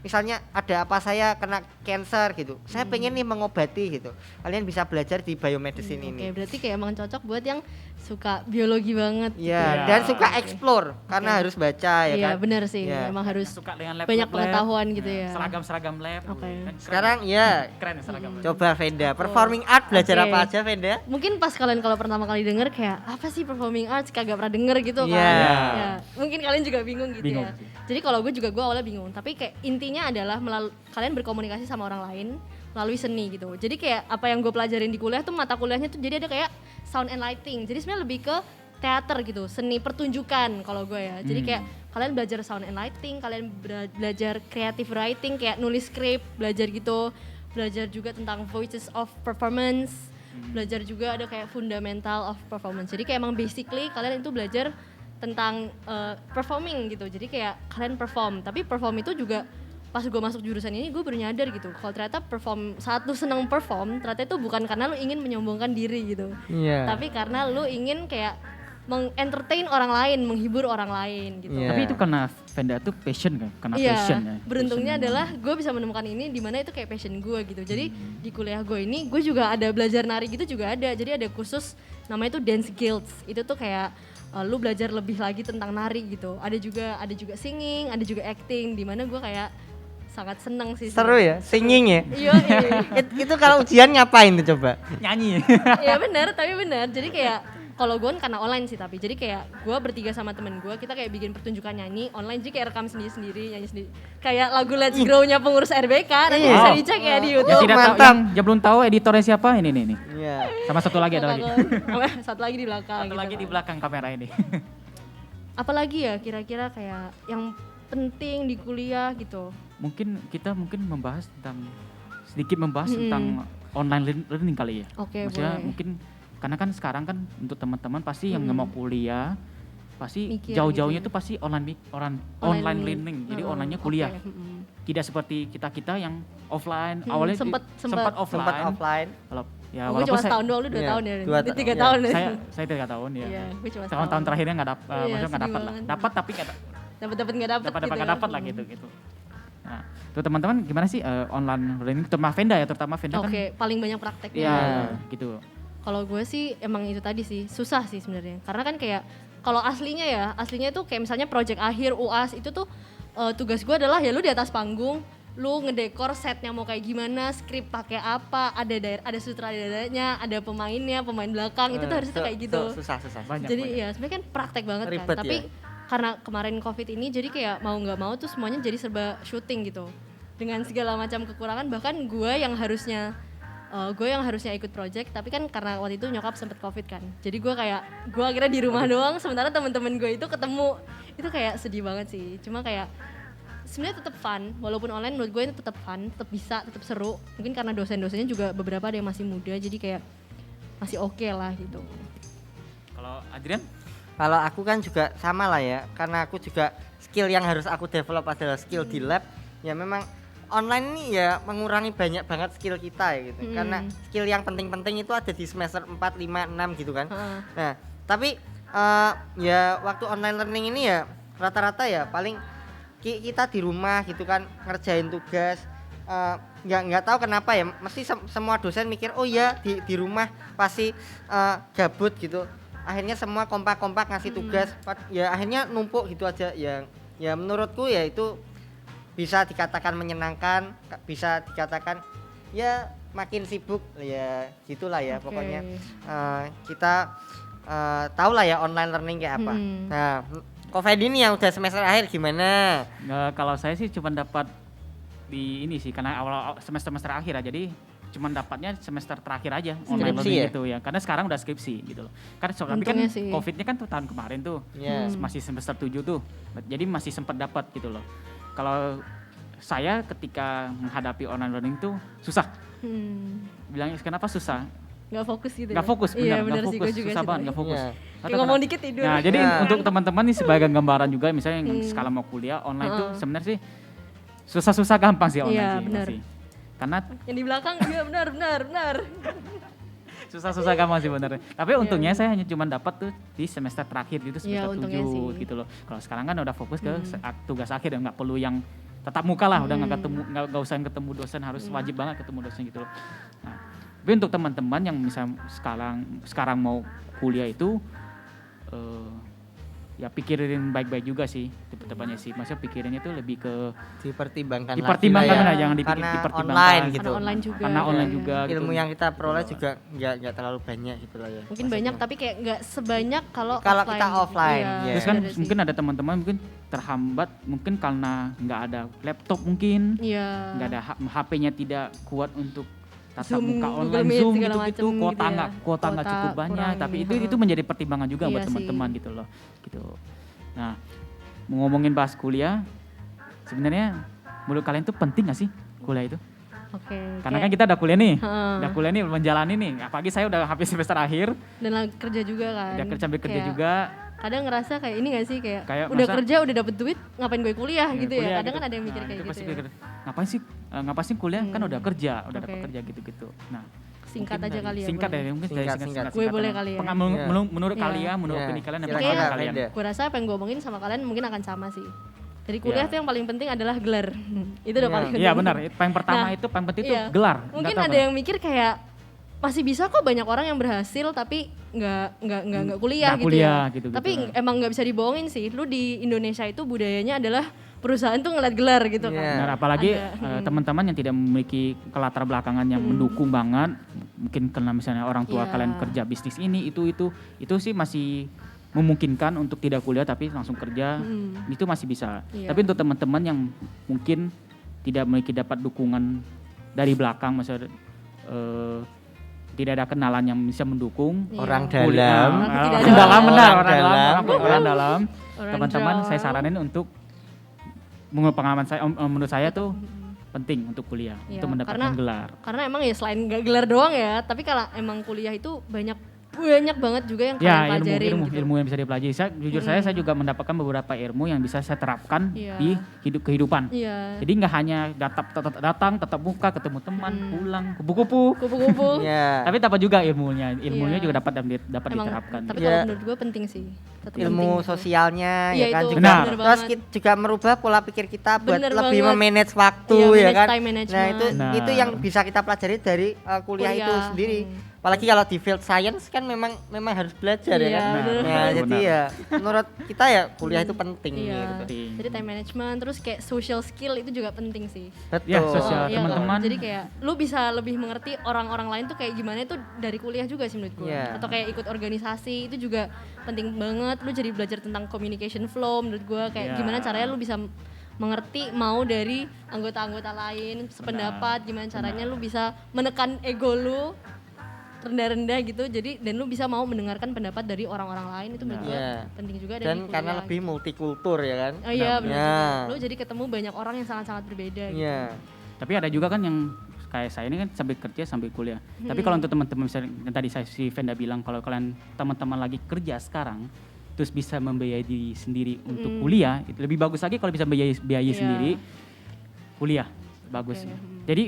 misalnya ada apa saya kena cancer gitu. Saya pengen nih mengobati gitu. Kalian bisa belajar di biomedicine ini. Oke, berarti kayak emang cocok buat yang suka biologi banget. Ya, Ya. dan suka explore karena harus baca ya Iya, kan. benar sih. Iya. Emang harus Suka dengan lab, banyak pengetahuan gitu ya. Seragam lab. Oke. Kan keren. Sekarang ya Keren ya seragam lab. coba Venda, performing art belajar Oke. apa aja Venda? Mungkin pas kalian kalau pertama kali denger kayak apa sih performing arts, kagak pernah denger gitu kan. Iya. Ya, mungkin kalian juga bingung gitu Bingung ya. sih. Jadi kalau gue awalnya bingung, tapi kayak intinya adalah kalian berkomunikasi sama orang lain melalui seni gitu. Jadi kayak apa yang gue pelajarin di kuliah tuh mata kuliahnya tuh jadi ada kayak sound and lighting. Jadi sebenarnya lebih ke teater gitu, seni pertunjukan kalau gue ya. Jadi kayak kalian belajar sound and lighting, kalian belajar creative writing kayak nulis skrip, belajar gitu. Belajar juga tentang voices of performance. Belajar juga ada kayak fundamental of performance. Jadi kayak emang basically kalian itu belajar tentang performing gitu. Jadi kayak kalian perform, tapi perform itu juga pas gue masuk jurusan ini gue baru nyadar gitu. Kalau ternyata saat lu seneng perform, ternyata itu bukan karena lu ingin menyombongkan diri gitu. Iya. Tapi karena lu ingin kayak mengentertain orang lain, menghibur orang lain gitu. Iya. Tapi itu karena Venda tuh passion kan, karena Iya, passion ya. beruntungnya Passion adalah gue bisa menemukan ini di mana itu kayak passion gue gitu. Jadi di kuliah gue ini gue juga ada belajar nari gitu juga ada. Jadi ada kursus namanya itu Dance Guilds. Itu tuh kayak lu belajar lebih lagi tentang nari gitu. Ada juga singing, ada juga acting di mana gue kayak sangat seneng sih. Seru ya, singing ya. Iya, iya. Itu kalau ujian ngapain tuh coba? nyanyi. Iya benar, tapi benar. Jadi kayak kalau gue karena online sih tapi jadi kayak gue bertiga sama temen gue kita kayak bikin pertunjukan nyanyi online jadi kayak rekam sendiri nyanyi sendiri kayak lagu Let's Grow-nya pengurus RBK nanti bisa dicek ya di Yang YouTube. tidak tahu, mantap. yang belum tahu editornya siapa ini nih. Iya. Sama satu lagi ada lagi. Satu lagi di belakang. Satu gitu lagi kan. di belakang kamera ini. Apalagi ya kira-kira kayak yang penting di kuliah gitu. Mungkin kita sedikit membahas tentang online learning kali ya. Oke, Maksudnya boleh. mungkin karena kan sekarang kan untuk teman-teman pasti yang nggak mau kuliah pasti Mikir jauh-jauhnya gitu. tuh pasti online learning. Jadi online-nya kuliah. Oke, Tidak seperti kita yang offline. Awalnya sempet Sempat offline. offline. Kalau ya gue walaupun cuma setahun doang, lu 2 Iya, tahun ya? dua Lu 3 iya. tahun ya? saya 3 tahun ya. Iya, gue cuma Tahun-tahun terakhirnya nggak dapat, Iya, maksudnya nggak sedih dapat lah. banget. Dapat tapi nggak Dapat nggak dapat dapat lah gitu. Nah, tuh teman-teman gimana sih online learning terutama Venda kan Oke, paling banyak prakteknya. ya gitu. Kalau gue sih emang itu tadi sih, susah sih sebenarnya. Karena kan kayak kalau aslinya itu kayak misalnya project akhir UAS itu tuh tugas gue adalah ya lu di atas panggung, lu ngedekor setnya mau kayak gimana, skrip pakai apa, ada sutradaranya, ada pemainnya, pemain belakang, itu tuh harusnya kayak gitu. Susah. Banyak. Jadi ya sebenarnya kan praktek banget Ribet kan. Tapi ya. karena kemarin Covid ini jadi kayak mau nggak mau tuh semuanya jadi serba syuting gitu. Dengan segala macam kekurangan bahkan gue yang harusnya ikut project tapi kan karena waktu itu nyokap sempet Covid kan. Jadi gue akhirnya di rumah doang sementara teman-teman gue itu ketemu. Itu kayak sedih banget sih. Cuma kayak sebenarnya tetap fun walaupun online menurut gue itu tetap fun, tetap seru. Mungkin karena dosen-dosennya juga beberapa ada yang masih muda jadi kayak masih oke lah gitu. Kalau Adrian? Kalau aku kan juga sama lah ya, karena aku juga skill yang harus aku develop adalah skill di lab. Ya memang online ini ya mengurangi banyak banget skill kita ya gitu. Karena skill yang penting-penting itu ada di semester 4, 5, 6 gitu kan. Nah, tapi ya waktu online learning ini ya rata-rata ya paling kita di rumah gitu kan ngerjain tugas. Nggak tahu kenapa ya, mesti semua dosen mikir oh ya di rumah pasti gabut gitu. Akhirnya semua kompak-kompak ngasih tugas, ya akhirnya numpuk gitu aja. Ya menurutku ya itu bisa dikatakan menyenangkan, bisa dikatakan ya makin sibuk ya gitulah ya. Pokoknya kita tahu lah ya online learning kayak apa. Nah, Covid ini yang udah semester akhir gimana? Kalau saya sih cuma dapat di ini sih karena awal semester akhir ya, jadi cuma dapatnya semester terakhir aja online Skripsi learning ya? gitu ya, karena sekarang udah skripsi gitu loh. Karena tapi kan Untungnya sih. Covidnya kan tuh tahun kemarin tuh, masih semester 7 tuh, jadi masih sempat dapat gitu loh. Kalau saya ketika menghadapi online learning tuh susah. Bilangnya kenapa susah? Nggak fokus gitu. Nggak fokus, Iya, benar, nggak sih, fokus, gue juga susah sih banget, tadi. nggak fokus. Iya. Kayak ngomong dikit tidur. Nah, jadi Ya. untuk teman-teman nih sebagai gambaran juga misalnya yang skala mau kuliah online tuh sebenarnya sih susah-susah gampang sih online Iya, sih. benar. Masih. Karena Yang di belakang iya benar. susah-susah gampang sih bener. Tapi untungnya saya hanya cuma dapat tuh di semester terakhir gitu, Iya, semester untungnya 7 sih. gitu loh. Kalau sekarang kan udah fokus ke tugas akhir ya, nggak perlu yang tatap muka lah, udah nggak usah ketemu dosen, harus wajib banget ketemu dosen gitu loh. Nah, tapi untuk teman-teman yang misal sekarang mau kuliah itu ya pikirin baik-baik juga sih teman-temannya sih. Maksudnya pikirinnya tuh lebih ke Dipertimbangkan dipertimbangkan lagi lah, ya. jangan Karena dipertimbangkan. online gitu. Karena online juga. Karena online Iya. juga gitu. Ilmu yang kita peroleh juga nggak terlalu banyak gitu lah ya. Mungkin maksudnya. banyak tapi kayak nggak sebanyak kalau kita offline, Iya, ya. Terus kan bener sih. mungkin ada teman-teman mungkin terhambat mungkin karena nggak ada laptop mungkin, Iya. nggak ada HP-nya tidak kuat untuk tatap Zoom, muka Google online, Meet, Zoom segala gitu-gitu, macem kuota gitu ya. nggak Kuota cukup banyak, kurang, tapi iya. itu menjadi pertimbangan juga Iya buat sih. teman-teman gitu loh, gitu. Nah, mau ngomongin bahas kuliah, sebenarnya menurut kalian tuh penting nggak sih kuliah itu? Oke. Karena kan kayak- kita udah kuliah nih, Heeh. udah kuliah nih menjalani nih, apalagi saya udah habis semester akhir, dan kerja juga kan. udah sambil kerja Kayak juga. kadang ngerasa kayak ini gak sih kayak udah masa- kerja udah dapet duit ngapain gue kuliah gitu ya. kuliah Kadang gitu. kan ada yang mikir Nah, kayak itu gitu pasti ya. pikir, ngapain sih kuliah kan udah kerja, udah dapat Oke. kerja gitu-gitu. Nah, Singkat mungkin aja dari- kali ya. Singkat boleh. ya, mungkin dari Singkat, singkat. singkat. Gue boleh kali ya. Menurut Iya. kalian, menurut Iya. opini kalian dan Silakan, pengalaman Kak kalian. Fenda. Gue rasa apa yang gue omongin sama kalian mungkin akan sama sih. Dari kuliah Iya. tuh yang paling penting adalah gelar. Itu udah Iya. paling penting. Iya benar, paling pertama Nah, itu paling penting itu iya. gelar. Mungkin Nggak tahu ada yang mikir kayak masih bisa kok banyak orang yang berhasil tapi nggak kuliah Nggak gitu kuliah, ya. gitu-gitu. Tapi emang nggak bisa dibohongin sih. Lu di Indonesia itu budayanya adalah perusahaan tuh ngeliat gelar gitu Iya. kan. Benar, apalagi Ada. teman-teman yang tidak memiliki latar belakangan yang mendukung banget, mungkin karena misalnya orang tua Iya. kalian kerja bisnis ini itu sih masih memungkinkan untuk tidak kuliah tapi langsung kerja, itu masih bisa. Iya. Tapi untuk teman-teman yang mungkin tidak memiliki dapat dukungan dari belakang, misalnya tidak ada kenalan yang bisa mendukung, Iya. Orang kuliah, dalam. Tidak ada orang dalam orang benar, dalam. orang dalam. Orang Teman-teman dalam. saya saranin untuk menurut pengalaman saya, menurut saya tuh penting untuk kuliah, Iya, untuk mendapatkan karena- gelar. Karena emang ya selain gak gelar doang ya, tapi kalau emang kuliah itu banyak banget juga yang kalian Ya, pelajarin ilmu gitu. yang bisa dipelajari. Jujur saya juga mendapatkan beberapa ilmu yang bisa saya terapkan Iya. di kehidupan. Iya. Jadi nggak hanya datang, tatap muka, ketemu teman, pulang, kupu-kupu. Kupu-kupu. Iya. Tapi dapat juga ilmunya Iya. juga dapat Emang, diterapkan. tapi Iya. kalau menurut gue penting sih. Tetap Ilmu penting. sosialnya Iya, ya kan itu juga. benar Terus banget. kita juga merubah pola pikir kita buat Bener lebih banget. memanage waktu Iya, ya manage kan. time management. Nah, itu Benar. yang bisa kita pelajari dari kuliah itu Kuliah. sendiri. Apalagi kalau di field science kan memang harus belajar ya Iya, kan. bener. Nah, jadi ya menurut kita ya kuliah itu penting Iya. gitu. Penting. Jadi time management terus kayak social skill itu juga penting sih. Betul. Ya, sosial. Iya, teman-teman. Jadi kayak lu bisa lebih mengerti orang-orang lain tuh kayak gimana itu dari kuliah juga sih menurut gue. Iya. Atau kayak ikut organisasi itu juga penting banget. Lu jadi belajar tentang communication flow menurut gue kayak Iya. gimana caranya lu bisa mengerti mau dari anggota-anggota lain sependapat, gimana caranya lu bisa menekan ego lu rendah-rendah gitu. Jadi dan lu bisa mau mendengarkan pendapat dari orang-orang lain itu menurut gue Iya. penting juga dari Dan kuliah. karena lebih multikultur ya kan. Oh iya benar. Ya. Lu jadi ketemu banyak orang yang sangat-sangat berbeda gitu. Iya. Tapi ada juga kan yang kayak saya ini kan sambil kerja sambil kuliah. Tapi kalau untuk teman-teman misalnya yang tadi si Venda bilang kalau kalian teman-teman lagi kerja sekarang terus bisa membiayai diri sendiri untuk kuliah, itu lebih bagus lagi kalau bisa biayai Iya. sendiri kuliah. Bagus. Oke. Jadi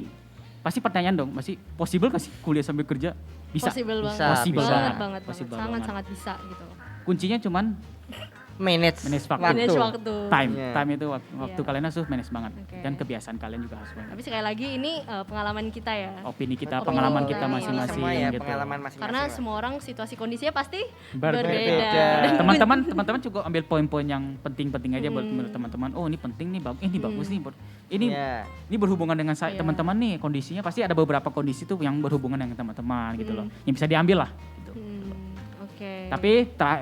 pasti pertanyaan dong, masih possible nggak sih kuliah sambil kerja? Bisa. Possible Bisa, banget. Possible banget, banget. banget, Possible sangat banget. sangat bisa gitu. Kuncinya cuman Manage Manage waktu. Manage waktu. time. Iya. Time itu waktu Iya. kalian harus manage banget. Oke. Dan kebiasaan kalian juga harus banget. Tapi sekali lagi ini pengalaman kita ya. Opini kita, Betul. pengalaman kita Ini masing-masing Semua ya gitu. pengalaman masing-masing. Karena lah. semua orang situasi kondisinya pasti Berbeda. berbeda. Dan Teman-teman juga ambil poin-poin yang penting-penting aja buat menurut teman-teman. Oh, ini penting nih, ini bagus nih. Ini Iya. ini berhubungan dengan saya Iya. teman-teman nih, kondisinya pasti ada beberapa kondisi tuh yang berhubungan dengan teman-teman gitu loh. Yang bisa diambil lah gitu. Oke. Tapi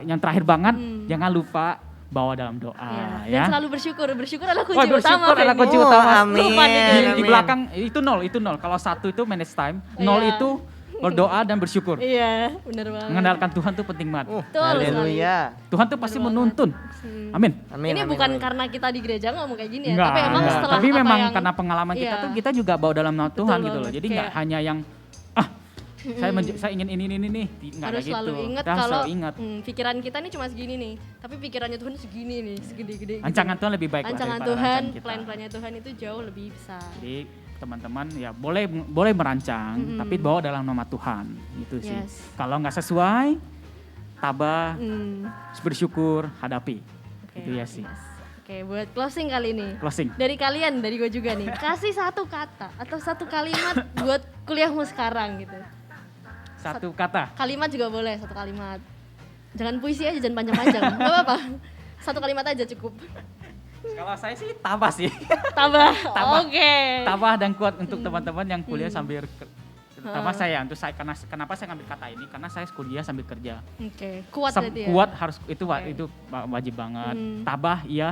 yang terakhir banget jangan lupa bawa dalam doa Iya. ya. Dan selalu bersyukur. Bersyukur adalah kunci Oh, bersyukur utama. adalah Fen. kunci utama. Amin. Lupa nih, Di, guys. di belakang itu nol. Kalau 1 itu manage time, 0 Iya. itu berdoa dan bersyukur. Iya, benar banget. Mengandalkan Tuhan tuh penting banget. Betul Haleluya. Tuhan tuh pasti Bener menuntun. Amin. Amin. Ini amin, bukan amin. karena kita di gereja ngomong kayak gini ya, Enggak, tapi emang enggak. setelah Tapi apa memang yang karena pengalaman kita Iya. tuh kita juga bawa dalam nama Tuhan gitu loh. banget, Jadi nggak kayak- hanya yang saya ingin ini nih, nggak harus kayak selalu gitu. ingat Kita harus kalau selalu ingat. pikiran kita nih cuma segini nih, tapi pikirannya Tuhan segini nih, segede-gede. gitu. Ancangan Tuhan lebih baik lah Ancangan daripada Tuhan, rancangan kita. plan-plannya Tuhan itu jauh lebih besar. Jadi teman-teman ya boleh merancang, tapi bawa dalam nama Tuhan gitu sih. Yes. Kalau nggak sesuai, tabah, Hmm, bersyukur, hadapi. oke, Itu ya sih. yes. Oke, buat closing kali ini. Closing. Dari kalian, dari gue juga nih, kasih satu kata atau satu kalimat buat kuliahmu sekarang gitu. Satu kata. Kalimat juga boleh, satu kalimat. Jangan puisi aja, jangan panjang-panjang. Gak apa-apa. Satu kalimat aja cukup. Kalau saya sih tabah sih. Tambah. Tambah. Oke. Tabah dan kuat untuk teman-teman yang kuliah sambil terutama saya untuk saya kenapa saya ngambil kata ini karena saya kuliah sambil kerja. Oke, kuat Sam- berarti ya. kuat harus itu Oke. itu wajib banget. Tabah iya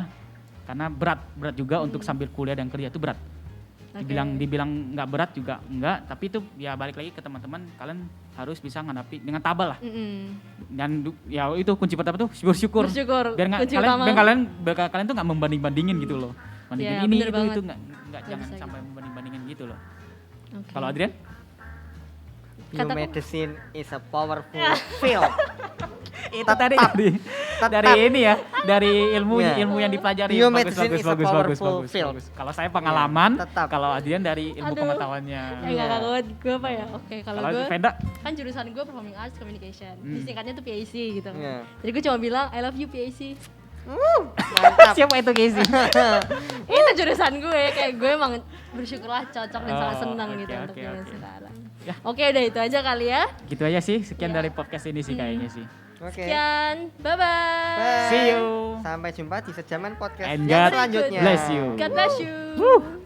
karena berat juga untuk sambil kuliah dan kerja itu berat. Oke. Dibilang nggak berat juga enggak, tapi itu ya balik lagi ke teman-teman kalian harus bisa menghadapi dengan tabah lah. Dan ya itu kunci pertama tuh bersyukur. Bersyukur, Biar nggak kunci kalian, utama. biar kalian tuh nggak membanding-bandingin gitu loh. Bandingin Iya, ini bener itu banget. nggak Nggak jangan bisa sampai membanding-bandingin gitu loh. Oke. Kalau Adrian? Kataku- Biomedicine is a powerful field. Itu tadi dari ini ya, dari ilmu yang dipelajari. Biomedicine is a powerful field. bagus. Kalau saya pengalaman, tetap. kalau Adrian dari ilmu Aduh. pengetahuannya. Enggak gue apa ya? Oke, kalau gue Venda, kan jurusan gue Performing Arts Communication. Disingkatnya tuh PAC gitu. Iya. Jadi gue cuma bilang I love you PAC. Mantap. siapa itu Casey? Itu jurusan gue, kayak gue emang bersyukurlah cocok dan sangat senang oke, gitu untuk oke, yang oke. sekarang. Ya. Oke, udah itu aja kali ya. Gitu aja sih, sekian Ya. dari podcast ini sih kayaknya sih. Oke. Sekian, bye-bye. Bye. See you. Sampai jumpa di sejaman podcast And yang God selanjutnya. bless you. God bless you.